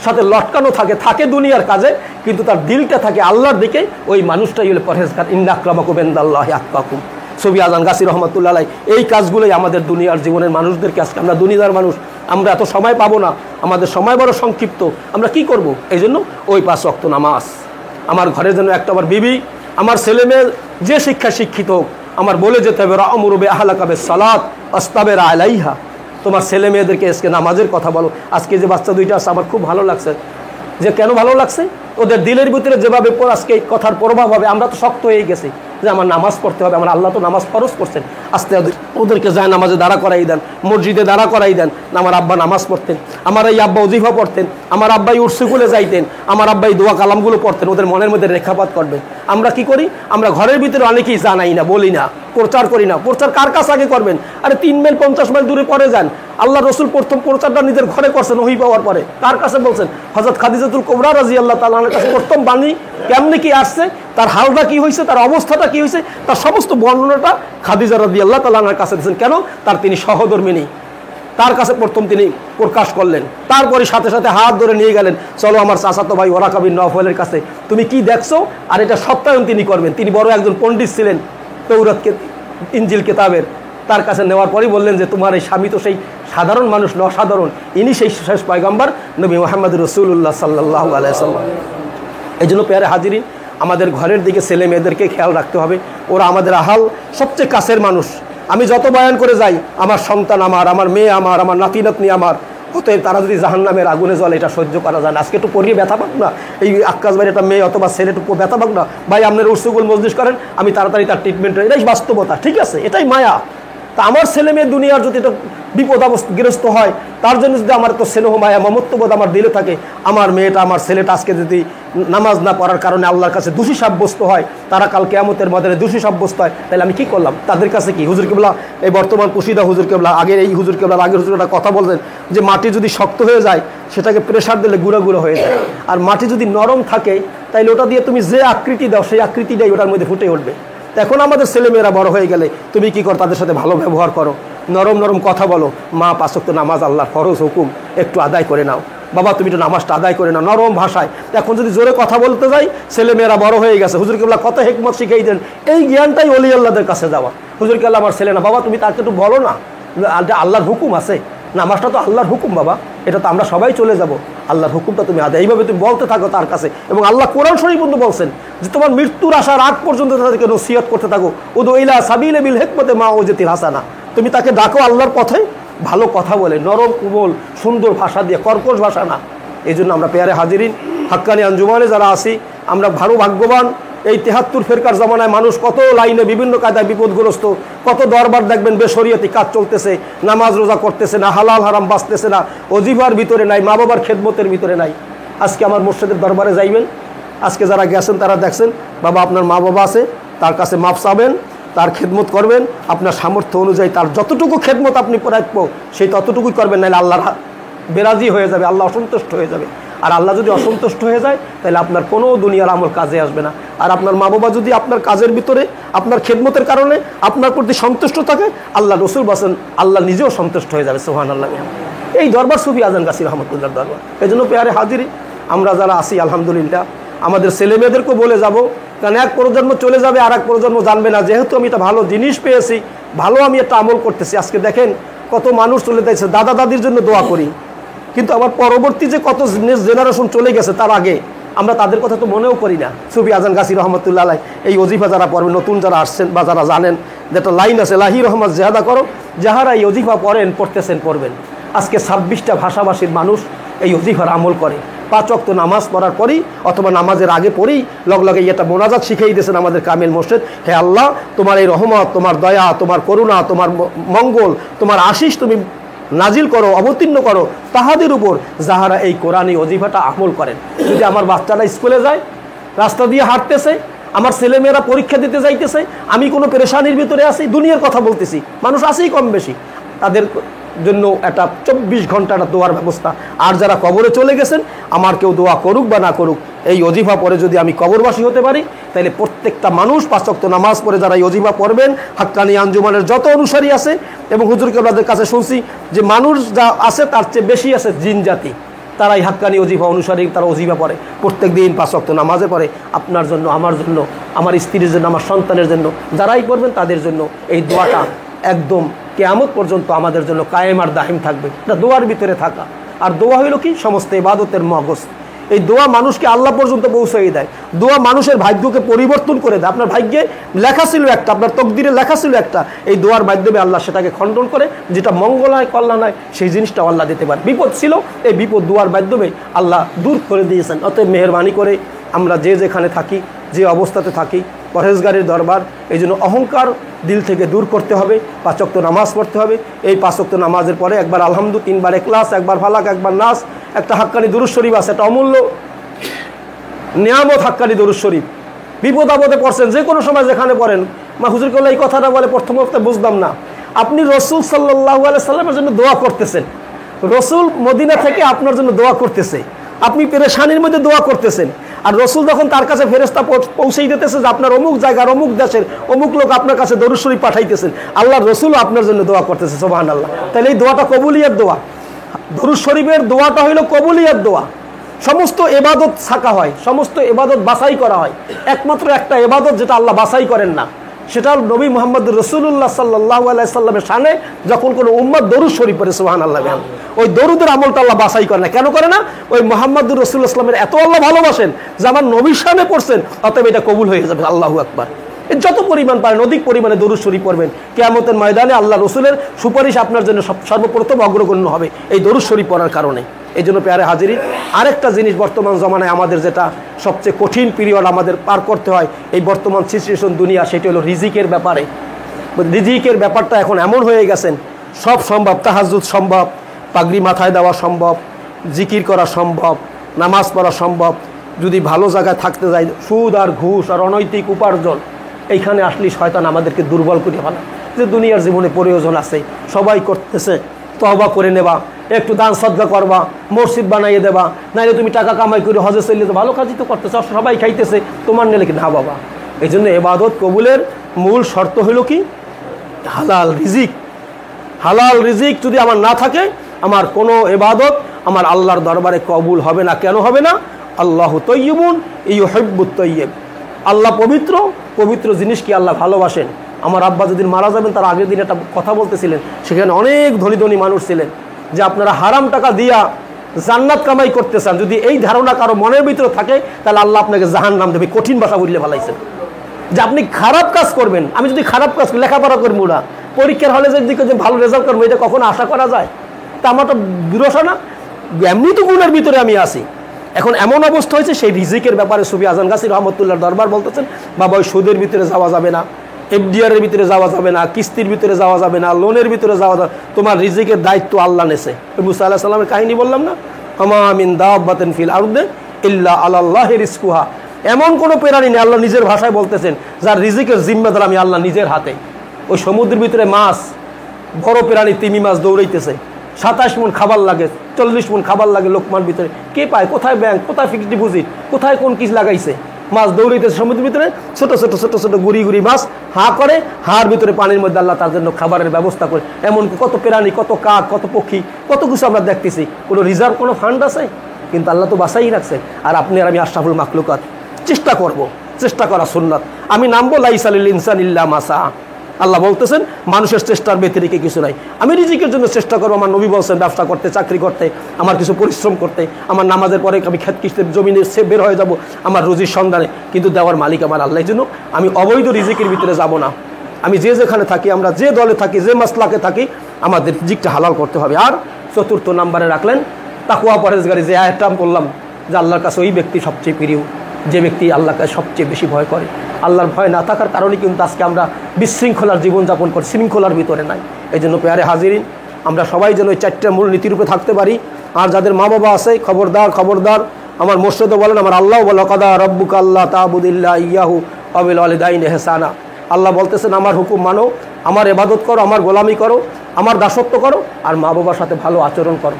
সাথে লটকানো থাকে দুনিয়ার কাজে, কিন্তু তার দিলটা থাকে আল্লাহর দিকে, ওই মানুষটাই হলো পরহেজগার। ইন্না আক্রামাকুম ইনদাল্লাহি আতকাকুম। সুফি আজম গাছী রহমাতুল্লাহ আলাইহি এই কাজগুলোই আমাদের দুনিয়ার জীবনের মানুষদেরকে, আজকে আমরা দুনিয়ার মানুষ, আমরা এত সময় পাবো না, আমাদের সময় বড় সংক্ষিপ্ত, আমরা কি করব? এই জন্য ওই 5 ওয়াক্ত নামাজ, আমার ঘরে যেন একটা, আমার বিবি, আমার ছেলে মেয়ে যে শিক্ষিত হোক, আমার বলে যেতে হবে রা'মুরু বিআহলিকা বিস-সালাত ওয়াসতাবির আলাইহা। তোমার ছেলে মেয়েদেরকে আজকে নামাজের কথা বলো। আজকে যে বাচ্চা দুইটা আছে আমার খুব ভালো লাগছে, যে কেন ভালো লাগছে, ওদের দিলের ভিতরে যেভাবে আজকে এই কথার প্রভাব হবে, আমরা তো শক্ত হয়ে গেছি যে আমার নামাজ পড়তে হবে, আমার আল্লাহ তো নামাজ ফরজ করছেন, আস্তে ওদেরকে যায় নামাজে দাঁড়া করাই দেন, মসজিদে দাঁড়া করাই দেন। আমার আব্বা নামাজ পড়তেন, আমার এই আব্বা ওজিফা পড়তেন, আমার আব্বাই উর্সুগুলে যাইতেন, আমার আব্বাই দোয়া কালামগুলো পড়তেন, ওদের মনের মধ্যে রেখাপাত করবেন। আমরা কি করি, আমরা ঘরের ভিতরে অনেকেই জানাই না, বলি না, প্রচার করি না। প্রচার কার কাছে আগে করবেন? আরে 3 মাইল 50 মাইল দূরে পরে যান। আল্লাহ রসুল প্রথম প্রচারটা নিজের ঘরে করছেন ওহী পাওয়ার পরে। কার কাছে বলছেন? হযরত খাদিজাতুল কুবরা রাদিয়াল্লাহু তাআলা আনহার কাছে প্রথম বাণী কেমনে কি আসছে, তার হালটা কি হয়েছে, তার অবস্থাটা কি হয়েছে, তার সমস্ত বর্ণনাটা খাদিজা রাদিয়াল্লাহু তাআলা আনহার কাছে দিয়েছেন। কেন? তার তিনি সহধর্মিনী, তার কাছে প্রথম তিনি প্রকাশ করলেন। তারপরে সাথে সাথে হাত ধরে নিয়ে গেলেন, চলো আমার চাচাতো ভাই ওরাকা বিন নওফলের কাছে, তুমি কি দেখছো আর এটা সত্যায়ন তিনি করবেন। তিনি বড় একজন পণ্ডিত ছিলেন তৌরাত ইনজিল কিতাবের। তার কাছে নেওয়ার পরেই বললেন যে তোমার এই স্বামী তো সেই সাধারণ মানুষ না, অসাধারণ। ইনি সেই শেষ পয়গম্বর নবী মুহাম্মদ রাসূলুল্লাহ সাল্লাল্লাহু আলাইহি ওয়াসাল্লাম। এই জন্য প্যারে হাজিরিন, আমাদের ঘরের দিকে ছেলে মেয়েদেরকে খেয়াল রাখতে হবে। ওরা আমাদের আহাল সবচেয়ে কাছের মানুষ। আমি যত বয়ান করে যাই, আমার সন্তান আমার মেয়ে আমার নাতি নাতনি আমার, অতএব তারা যদি জাহান্নামের আগুনে জ্বলে, এটা সহ্য করা যায় না। আজকে একটু পড়িয়ে ব্যথা পাক না, এই আক্কাস ভাইয়ের একটা মেয়ে অথবা ছেলে একটু ব্যথা পাক না, ভাই আপনার উৎসুকুল মজলিস করেন, আমি তাড়াতাড়ি তার ট্রিটমেন্ট, এটাই বাস্তবতা, ঠিক আছে, এটাই মায়া। তা আমার ছেলে মেয়ে দুনিয়ার যদি এটা বিপদগ্রস্ত হয়, তার জন্য যদি আমার তো স্নেহ মায়া মমত্ববোধ আমার দিলে থাকে, আমার মেয়েটা আমার ছেলেটা আজকে যদি নামাজ না পড়ার কারণে আল্লাহর কাছে দোষী সাব্যস্ত হয়, তারা কাল কিয়ামতের ময়দানে দোষী সাব্যস্ত হয়, তাহলে আমি কি করলাম? তাদের কাছে কি হুজুর কেবলা, এই বর্তমান পুশিদা হুজুর কেবলা, আগের এই হুজুর কেবলা, আগের হুজুর একটা কথা বলছেন যে মাটি যদি শক্ত হয়ে যায় সেটাকে প্রেসার দিলে গুঁড়ো গুঁড়ো হয়ে যায়, আর মাটি যদি নরম থাকে তাইলে ওটা দিয়ে তুমি যে আকৃতি দাও সেই আকৃতিটাই ওটার মধ্যে ফুটে উঠবে। এখন আমাদের ছেলেমেয়েরা বড় হয়ে গেলে তুমি কি করো? তাদের সাথে ভালো ব্যবহার করো, নরম নরম কথা বলো, মা 5 ওয়াক্ত নামাজ আল্লাহর ফরজ হুকুম একটু আদায় করে নাও, বাবা তুমি একটু নামাজটা আদায় করে নাও, নরম ভাষায়। এখন যদি জোরে কথা বলতে যাই, ছেলেমেয়েরা বড় হয়ে গেছে, হুজুর কেবলা কত হিকমত শিখিয়ে দেন, এই জ্ঞানটাই ওলি আল্লাহদের কাছে যাওয়া। হুজুর কেবলা আমার ছেলে না, বাবা তুমি তাকে একটু বলো না, আল্লাহর হুকুম আছে, নামাজটা তো আল্লাহর হুকুম বাবা, এটা তো আমরা সবাই চলে যাব, আল্লাহর হুকুমটা তুমি আদায়, এইভাবে তুমি বলতে থাকো তার কাছে। এবং আল্লাহ কোরআন শরীফ বন্ধু বলছেন যে তোমার মৃত্যুর আসার আগ পর্যন্ত তাদেরকে নসিহত করতে থাকো, উদু ইলা সাবিলে বিল হিকমতে মা ওয়াজিতিল হাসানা, তুমি তাকে ডাকো আল্লাহর পথে, ভালো কথা বলে, নরম কোমল সুন্দর ভাষা দিয়ে, কর্কশ ভাষা না। এই জন্য আমরা পেয়ারে হাজিরিন, হাক্কানি আঞ্জুমানে যারা আছি, আমরা ভালো ভাগ্যবান। এই 73 ফেরকার জমানায় মানুষ কত লাইনে বিভিন্ন কায়দায় বিপদগ্রস্ত, কত দরবার দেখবেন বেশরিয়াতি কাজ চলতেছে, নামাজ রোজা করতেছে না, হালাল হারাম বাঁচতেছে না, অজিফার ভিতরে নাই, মা বাবার খেদমতের ভিতরে নাই। আজকে আমার মুর্শিদের দরবারে যাইবেন, আজকে যারা গেছেন তারা দেখছেন, বাবা আপনার মা বাবা আছে, তার কাছে মাপ চাবেন, তার খেদমত করবেন, আপনার সামর্থ্য অনুযায়ী তার যতটুকু খেদমত আপনি প্রাপ্য সেই ততটুকুই করবেন, নাহলে আল্লাহর বেরাজি হয়ে যাবে, আল্লাহ অসন্তুষ্ট হয়ে যাবে। আর আল্লাহ যদি অসন্তুষ্ট হয়ে যায় তাহলে আপনার কোনো দুনিয়ার আমল কাজে আসবে না। আর আপনার মা বাবা যদি আপনার কাজের ভিতরে আপনার খেদমতের কারণে আপনার প্রতি সন্তুষ্ট থাকে, আল্লাহ রসুল বলেন আল্লাহ নিজেও সন্তুষ্ট হয়ে যাবে। সুবহানাল্লাহ। এই দরবার সুফি আজান গাছি রহমতুল্লাহ দরবার। এই জন্য পেয়ারে হাজিরি, আমরা যারা আসি আলহামদুলিল্লাহ আমাদের ছেলে মেয়েদেরকেও বলে যাব, কারণ এক প্রজন্ম চলে যাবে আর এক প্রজন্ম জানবে না, যেহেতু আমি একটা ভালো জিনিস পেয়েছি, ভালো আমি একটা আমল করতেছি। আজকে দেখেন কত মানুষ চলে যাচ্ছে, দাদা দাদির জন্য দোয়া করি, কিন্তু আমার পরবর্তী যে কত জেনারেশন চলে গেছে তার আগে আমরা তাদের কথা তো মনেও করি না। সুফি আজান গাছি রহমতুল্লাহ আলাই এই ওজিফা যারা পড়বেন, নতুন যারা আসছেন বা যারা জানেন, যেটা লাইন আছে লাহি রহমত জেহাদা করো, যাহারা এই ওজিফা পড়তেছেন পড়বেন। আজকে 26টা ভাষাভাষীর মানুষ এই ওজিফার আমল করে, 5 ওয়াক্ত নামাজ পড়ার পরই অথবা নামাজের আগে পরেই লগে এটা মোনাজাত শিখিয়ে দিয়েছেন আমাদের কামিল মুর্শিদ। হে আল্লাহ, তোমার এই রহমত, তোমার দয়া, তোমার করুণা, তোমার মঙ্গল, তোমার আশিস তুমি নাজিল করো, অবতীর্ণ করো তাহাদের উপর যাহারা এই কোরআন এই ওজিফাটা আমল করেন। যদি আমার বাচ্চারা স্কুলে যায়, রাস্তা দিয়ে হাঁটতেছে, আমার ছেলেমেয়েরা পরীক্ষা দিতে যাইতেছে, আমি কোনো পেরেশানির ভিতরে আছি, দুনিয়ার কথা বলতেছি, মানুষ আছেই কম বেশি, তাদের জন্য একটা 24 ঘন্টার দোয়ার ব্যবস্থা। আর যারা কবরে চলে গেছেন, আমার কেউ দোয়া করুক বা না করুক, এই ওজিফা পরে যদি আমি কবরবাসী হতে পারি, তাহলে প্রত্যেকটা মানুষ 5 ওয়াক্ত নামাজ পড়ে যারা এই ওজিফা পড়বেন, হাক্কানি আঞ্জুমানের যত অনুসারী আছে, এবং হুজুর কেবলাদের কাছে শুনছি যে মানুষ যা আছে তার চেয়ে বেশি আছে জিন জাতি, তারা এই হাক্কানি ওজিফা অনুসারী, তারা ওজিফা পড়ে প্রত্যেক দিন 5 ওয়াক্ত নামাজে পড়ে। আপনার জন্য, আমার জন্য, আমার স্ত্রীর জন্য, আমার সন্তানের জন্য, যারাই পড়বেন তাদের জন্য এই দোয়াটা একদম কিয়ামত পর্যন্ত আমাদের জন্য কায়েম আর দাহিম থাকবে। এটা দোয়ার ভিতরে থাকা। আর দোয়া হইল কি? সমস্ত ইবাদতের মগজ। এই দোয়া মানুষকে আল্লাহ পর্যন্ত পৌঁছাই দেয়। দোয়া মানুষের ভাগ্যকে পরিবর্তন করে দেয়। আপনার ভাগ্যে লেখা ছিল একটা, আপনার তকদিরে লেখা ছিল একটা, এই দোয়ার মাধ্যমে আল্লাহ সেটাকে খণ্ডন করে, যেটা মঙ্গল হয় কল্যাণ হয় সেই জিনিসটাও আল্লাহ দিতে পারে। বিপদ ছিল, এই বিপদ দোয়ার মাধ্যমে আল্লাহ দূর করে দিয়েছেন। অতএব মেহেরবানি করে আমরা যে যেখানে থাকি, যে অবস্থাতে থাকি, পরহেজগারের দরবার, এই জন্য অহংকার দিল থেকে দূর করতে হবে। 5 ওয়াক্ত নামাজ পড়তে হবে। এই 5 ওয়াক্ত নামাজের পরে একবার আলহামদু, 3 বার ইখলাস, একবার ফালাক, একবার নাস, একটা হাক্কানি দুরূদ শরীফ আছে, একটা অমূল্য নিয়ামত হাক্কানি দুরূদ শরীফ। বিপদ আপদে পড়ছেন, যে কোনো সময় যেখানে পড়েন, মা হুজুর কেবল এই কথাটা বলে প্রথম হপ্তাহে বুঝলাম না, আপনি রসুল সাল্লাল্লাহু আলাইহি সাল্লামের জন্য দোয়া করতেছেন, রসুল মদিনা থেকে আপনার জন্য দোয়া করতেছে, আপনি পেরেশানির মধ্যে দোয়া করতেছেন, আর রসুল যখন তার কাছে ফেরেশতা পৌঁছেই দিতেছে যে আপনার অমুক জায়গার অমুক দেশের অমুক লোক আপনার কাছে দরুদ শরীফ পাঠাইতেছেন, আল্লাহর রসুলও আপনার জন্য দোয়া করতেছে। সুবহানাল্লাহ। তাহলে এই দোয়াটা কবুলিয়াত দোয়া। দরুদ শরীফের দোয়াটা হইল কবুলিয়াত দোয়া। সমস্ত এবাদত ছাকা হয়, সমস্ত এবাদত বাছাই করা হয়, একমাত্র একটা এবাদত যেটা আল্লাহ বাছাই করেন না, সেটা নবী মুহাম্মদ রাসূলুল্লাহ সাল্লাল্লাহু আলাইহি সাল্লামের শানে যখন কোনো উম্মত দরুদ শরীফ পড়ে সুবহানাল্লাহ, ওই দরুদের আমলটা আল্লাহ বাছাই করে না। কেন করে না? ওই মুহাম্মদুর রাসূলুল্লাহ সাল্লামের এত আল্লাহ ভালোবাসেন যে আমার নবীর শানে পড়ছেন, অতএব এটা কবুল হয়ে যাবে। আল্লাহু আকবার। যত পরিমাণ পারেন অধিক পরিমাণে দরুদ শরীফ পড়বেন, কিয়ামতের ময়দানে আল্লাহ রসুলের সুপারিশ আপনার জন্য সর্বপ্রথম অগ্রগণ্য হবে এই দরুদ শরীফ পড়ার কারণে। এই জন্য পেয়ারে হাজিরি, আরেকটা জিনিস বর্তমান জমানায় আমাদের যেটা সবচেয়ে কঠিন পিরিয়ড আমাদের পার করতে হয় এই বর্তমান সিচুয়েশন দুনিয়া, সেটি হলো রিজিকের ব্যাপারে। রিজিকের ব্যাপারটা এখন এমন হয়ে গেছেন, সব সম্ভব, তাহাজ্জুদ সম্ভব, পাগড়ি মাথায় দেওয়া সম্ভব, জিকির করা সম্ভব, নামাজ পড়া সম্ভব, যদি ভালো জায়গায় থাকতে যায়, সুদ আর ঘুষ আর অনৈতিক উপার্জন এইখানে আসলে শয়তান আমাদেরকে দুর্বল করে ফেলে। যে দুনিয়ার জীবনে প্রয়োজন আছে, সবাই করতেছে, তওবা করে নেবা, একটু দান সদকা করবা, মসজিদ বানাইয়ে দেবা, নাইলে তুমি টাকা কামাই করে হজে চলে তো ভালো কাজই তো করতেছে, সবাই খাইতেছে, তোমার নিলে কি না বাবা। এই জন্য ইবাদত কবুলের মূল শর্ত হলো কি? হালাল রিজিক। হালাল রিজিক যদি আমার না থাকে, আমার কোনো ইবাদত আমার আল্লাহর দরবারে কবুল হবে না। কেন হবে না? আল্লাহু তাইয়্যিবুন ইউহিব্বুত তাইয়্যিব। আল্লাহ পবিত্র, পবিত্র জিনিস কি আল্লাহ ভালোবাসেন। আমার আব্বা যেদিন মারা যাবেন তার আগের দিন একটা কথা বলতেছিলেন, সেখানে অনেক ধনী ধনী মানুষ ছিলেন, যে আপনারা হারাম টাকা দিয়া জান্নাত কামাই করতে চান, যদি এই ধারণা কারো মনের ভিতরে থাকে তাহলে আল্লাহ আপনাকে জাহান্নাম দেবে। কঠিন ভাষা বললে ফেলাইছেন যে আপনি খারাপ কাজ করবেন। আমি যদি খারাপ কাজ করি, লেখাপড়া করবো না, পরীক্ষার হলে যে ভালো রেজাল্ট করবো, এটা কখনো আশা করা যায়? তা আমার তো বিরসা না, এমনি তো গুণের ভিতরে আমি আসি। এখন এমন অবস্থা হয়েছে, সেই রিজিকের ব্যাপারে সুফি আজান গাছী রহমতুল্লাহ দরবার বলতেছেন, বাবা ওই সুদের ভিতরে যাওয়া যাবে না, এফডিআরের ভিতরে যাওয়া যাবে না, কিস্তির ভিতরে যাওয়া যাবে না, লোনের ভিতরে যাওয়া যাবে, তোমার রিজিকের দায়িত্ব আল্লাহ নেছে। মুসা আলাইহিস সালামের কাহিনী বললাম না, আমা মিন দাব্বাতিন ফিল আরদি ইল্লা আলাল্লাহি রিজকুহা। এমন কোনো প্রাণী নেই, আল্লাহ নিজের ভাষায় বলতেছেন, যার রিজিকের জিম্মাদার আমি আল্লাহ নিজের হাতে। ওই সমুদ্রের ভিতরে মাছ, বড় প্রাণী তিমি মাছ দৌড়াইতেছে, 27 মণ খাবার লাগে, 40 মণ খাবার লাগে লোকমার ভিতরে, কে পায়? কোথায় ব্যাংক, কোথায় ফিক্সড ডিপোজিট, কোথায় কোন কিস লাগাইছে? মাছ দৌড়াইতেছে সমুদ্রের ভিতরে, ছোট ছোট ছোট ছোট গুড়ি গুড়ি মাছ হা করে, হার ভিতরে পানির মধ্যে আল্লাহ তার জন্য খাবারের ব্যবস্থা করে। এমনকি কত প্রাণী, কত কাক, কত পক্ষী, কত কিছু আমরা দেখতেছি। কোনো রিজার্ভ, কোনো ফান্ড আছে? কিন্তু আল্লাহ তো বাসাই রাখছে। আর আপনি আর আমি আশরাফুল মাখলুকাত, চেষ্টা করব, চেষ্টা করা সুন্নাত। আমি নামবো লাইসা লিল ইনসানি ইল্লা মা সাআ। আল্লাহ বলতেছেন মানুষের চেষ্টার ব্যতিরেকে কিছু নাই। আমি রিজিকের জন্য চেষ্টা করবো। আমার নবী বলছেন ব্যবসা করতে, চাকরি করতে, আমার কিছু পরিশ্রম করতে, আমার নামাজের পরে আমি খেত কিস্তের জমিনে সে বের হয়ে যাব আমার রুজির সন্ধানে, কিন্তু দেওয়ার মালিক আমার আল্লাহ। এই জন্য আমি অবৈধ রিজিকের ভিতরে যাব না। আমি যে যেখানে থাকি, আমরা যে দলে থাকি, যে মাসলাকে থাকি, আমাদের রিজিকটা হালাল করতে হবে। আর চতুর্থ নাম্বারে রাখলেন তাকওয়া পরহেজগারি। যে আয়াতটা বললাম যে আল্লাহর কাছে ওই ব্যক্তি সবচেয়ে প্রিয়, যে ব্যক্তি আল্লাহকে সবচেয়ে বেশি ভয় করে। আল্লাহর ভয় না থাকার কারণে কিন্তু আজকে আমরা বিশৃঙ্খলার জীবনযাপন করি, শৃঙ্খলার ভিতরে নাই। এই জন্য পেয়ারে হাজিরিন, আমরা সবাই যেন ওই 4টা মূল নীতিরূপে থাকতে পারি। আর যাদের মা বাবা আছে, খবরদার খবরদার, আমার মুর্শিদও বলেন, আমার আল্লাহ বলে, কাদা রব্বুকা আল্লাহ তা'বুদিল্লা ইয়াহু ওয়া বিল ওয়ালিদাইনি ইহসানা। আল্লাহ বলতেছেন আমার হুকুম মানো, আমার ইবাদত করো, আমার গোলামি করো, আমার দাসত্ব করো, আর মা বাবার সাথে ভালো আচরণ করো।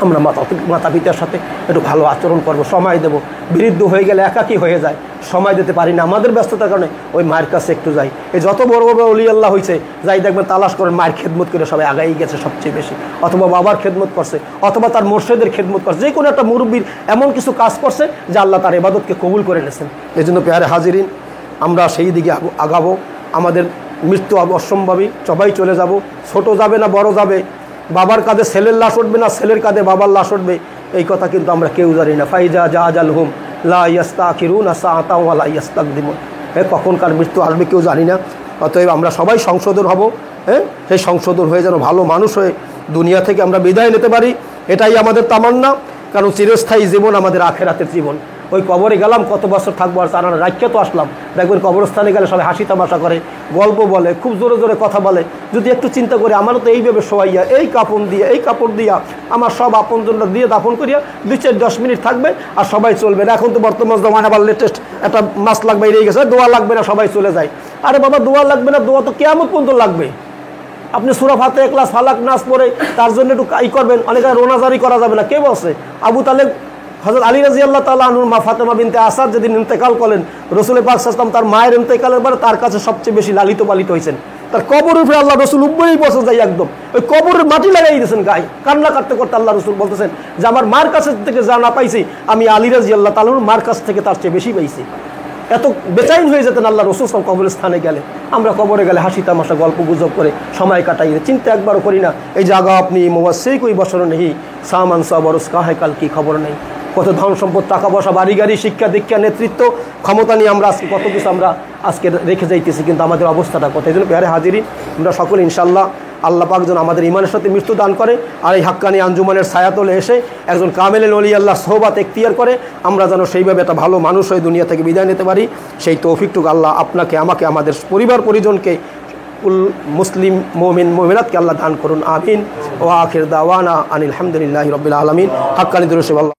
আমরা মাতা পিতার সাথে একটু ভালো আচরণ করবো, সময় দেবো। বৃদ্ধ হয়ে গেলে একাকী হয়ে যায়, সময় দিতে পারি না আমাদের ব্যস্ততার কারণে। ওই মায়ের কাছে একটু যাই। এই যত বড় বড় অলি আল্লাহ হয়েছে, যাই দেখবেন তালাশ করেন মায়ের খেদমত করে সবাই আগাই গেছে সবচেয়ে বেশি, অথবা বাবার খেদমত করছে, অথবা তার মোর্শেদের খেদমত করছে, যে কোনো একটা মুরব্বীর এমন কিছু কাজ করছে যে আল্লাহ তার ইবাদতকে কবুল করে নিয়েছেন। এই জন্য পেয়ারে হাজিরিন, আমরা সেই দিকে আগাবো। আমাদের মৃত্যু অসম্ভবই, সবাই চলে যাব। ছোট যাবে না বড় যাবে, বাবার কাঁধে ছেলের লাশ উঠবে না ছেলের কাঁধে বাবার লাশ উঠবে, এই কথা কিন্তু আমরা কেউ জানি না। ফাইজা জাআজালহুম লা ইস্তাখিরুনা সাআতাও ওয়া লা ইস্তাকদিমুন। কখনকার মৃত্যু আসবে কেউ জানি না। অতএব আমরা সবাই সংশোধন হব। সেই সংশোধন হয়ে যেন ভালো মানুষ হয়ে দুনিয়া থেকে আমরা বিদায় নিতে পারি, এটাই আমাদের তামান্না। কারণ চিরস্থায়ী জীবন আমাদের আখেরাতের জীবন। ওই কবরে গেলাম, কত বছর থাকবো, আর তারা রাখিয়া তো আসলাম। দেখবেন কবরস্থানে গেলে সবাই হাসি তামাশা করে, গল্প বলে, খুব জোরে জোরে কথা বলে। যদি একটু চিন্তা করি, আমারও তো এইভাবে শোয়াইয়া, এই কাপড় দিয়ে, এই কাপড় দিয়া আমার সব আপনজনরা দিয়ে দাফন করিয়া 2-4-10 মিনিট থাকবে আর সবাই চলবে না। এখন তো বর্তমান জমানা আবার লেটেস্ট একটা মাস লাগবে, এই গেছে, দোয়া লাগবে না, সবাই চলে যায়। আরে বাবা, দোয়া লাগবে না, দোয়া তো কিয়ামত পর্যন্ত লাগবে। আপনি সূরা ফাতিহা, ইখলাস, ফালাক, নাস পড়ে তার জন্য একটু করবেন, অনেক রোনাজারি করা যাবে না। কে বলছে? আবু তালেব, হযরত আলী রাদিয়াল্লাহু তাআলা আনহুর মা ফাতেমা বিনতে আসাদ যেদিন ইন্তেকাল করলেন, রাসূল পাক সাল্লাল্লাহু আলাইহি ওয়াসাল্লাম তার মায়ের ইন্তেকালের পরে তার কাছে সবচেয়ে বেশি লালিত পালিত হয়েছেন। তার কবরের উপরে আল্লাহ রসুল 90 বছর যাই একদম ওই কবরের মাটি লাগাই দিয়েছেন গায়ে, কান্না কাটতে করতে আল্লাহ রসুল বলতেছেন যে আমার মার কাছ থেকে যা না পাইছি, আমি আলী রাদিয়াল্লাহু তাআলা আনহুর মার কাছ থেকে তার চেয়ে বেশি পাইছি। এত বেচাইন হয়ে যেতেন আল্লাহ রসুল সাল্লাল্লাহু আলাইহি ওয়াসাল্লাম কবরস্থানে গেলে। আমরা কবরে গেলে হাসি তামাশা গল্প গুজব করে সময় কাটাই, চিন্তা একবারও করি না এই জায়গা আপনি মোবাসেই কই বছর নেই সামান সবরস কাহে কাল কি খবর নেই। কত ধন সম্পদ, টাকা পয়সা, বাড়ি গাড়ি, শিক্ষা দীক্ষা, নেতৃত্ব, ক্ষমতা নিয়ে আমরা আজকে কত কিছু আমরা আজকে রেখে যাইতেছি, কিন্তু আমাদের অবস্থাটা কত। এই জন্য পেয়ারে হাজিরি, আমরা সকলে ইনশাল্লাহ আল্লাহ পাক যেন আমাদের ইমানের সাথে মৃত্যু দান করে, আর এই হাক্কানি আঞ্জুমানের ছায়াতলে এসে একজন কামেলেন ওলি আল্লাহ সোহবাত এখতিয়ার করে আমরা যেন সেইভাবে একটা ভালো মানুষ হয়ে দুনিয়া থেকে বিদায় নিতে পারি। সেই তৌফিকটুকু আল্লাহ আপনাকে, আমাকে, আমাদের পরিবার পরিজনকে, মুসলিম মুমিন মুমিনাতকে আল্লাহ দান করুন। আমিন। ওয়া আখির দাওয়ানা আনিল হামদুলিল্লাহি রাব্বিল আলামিন। হাক্কানি দুরূদ।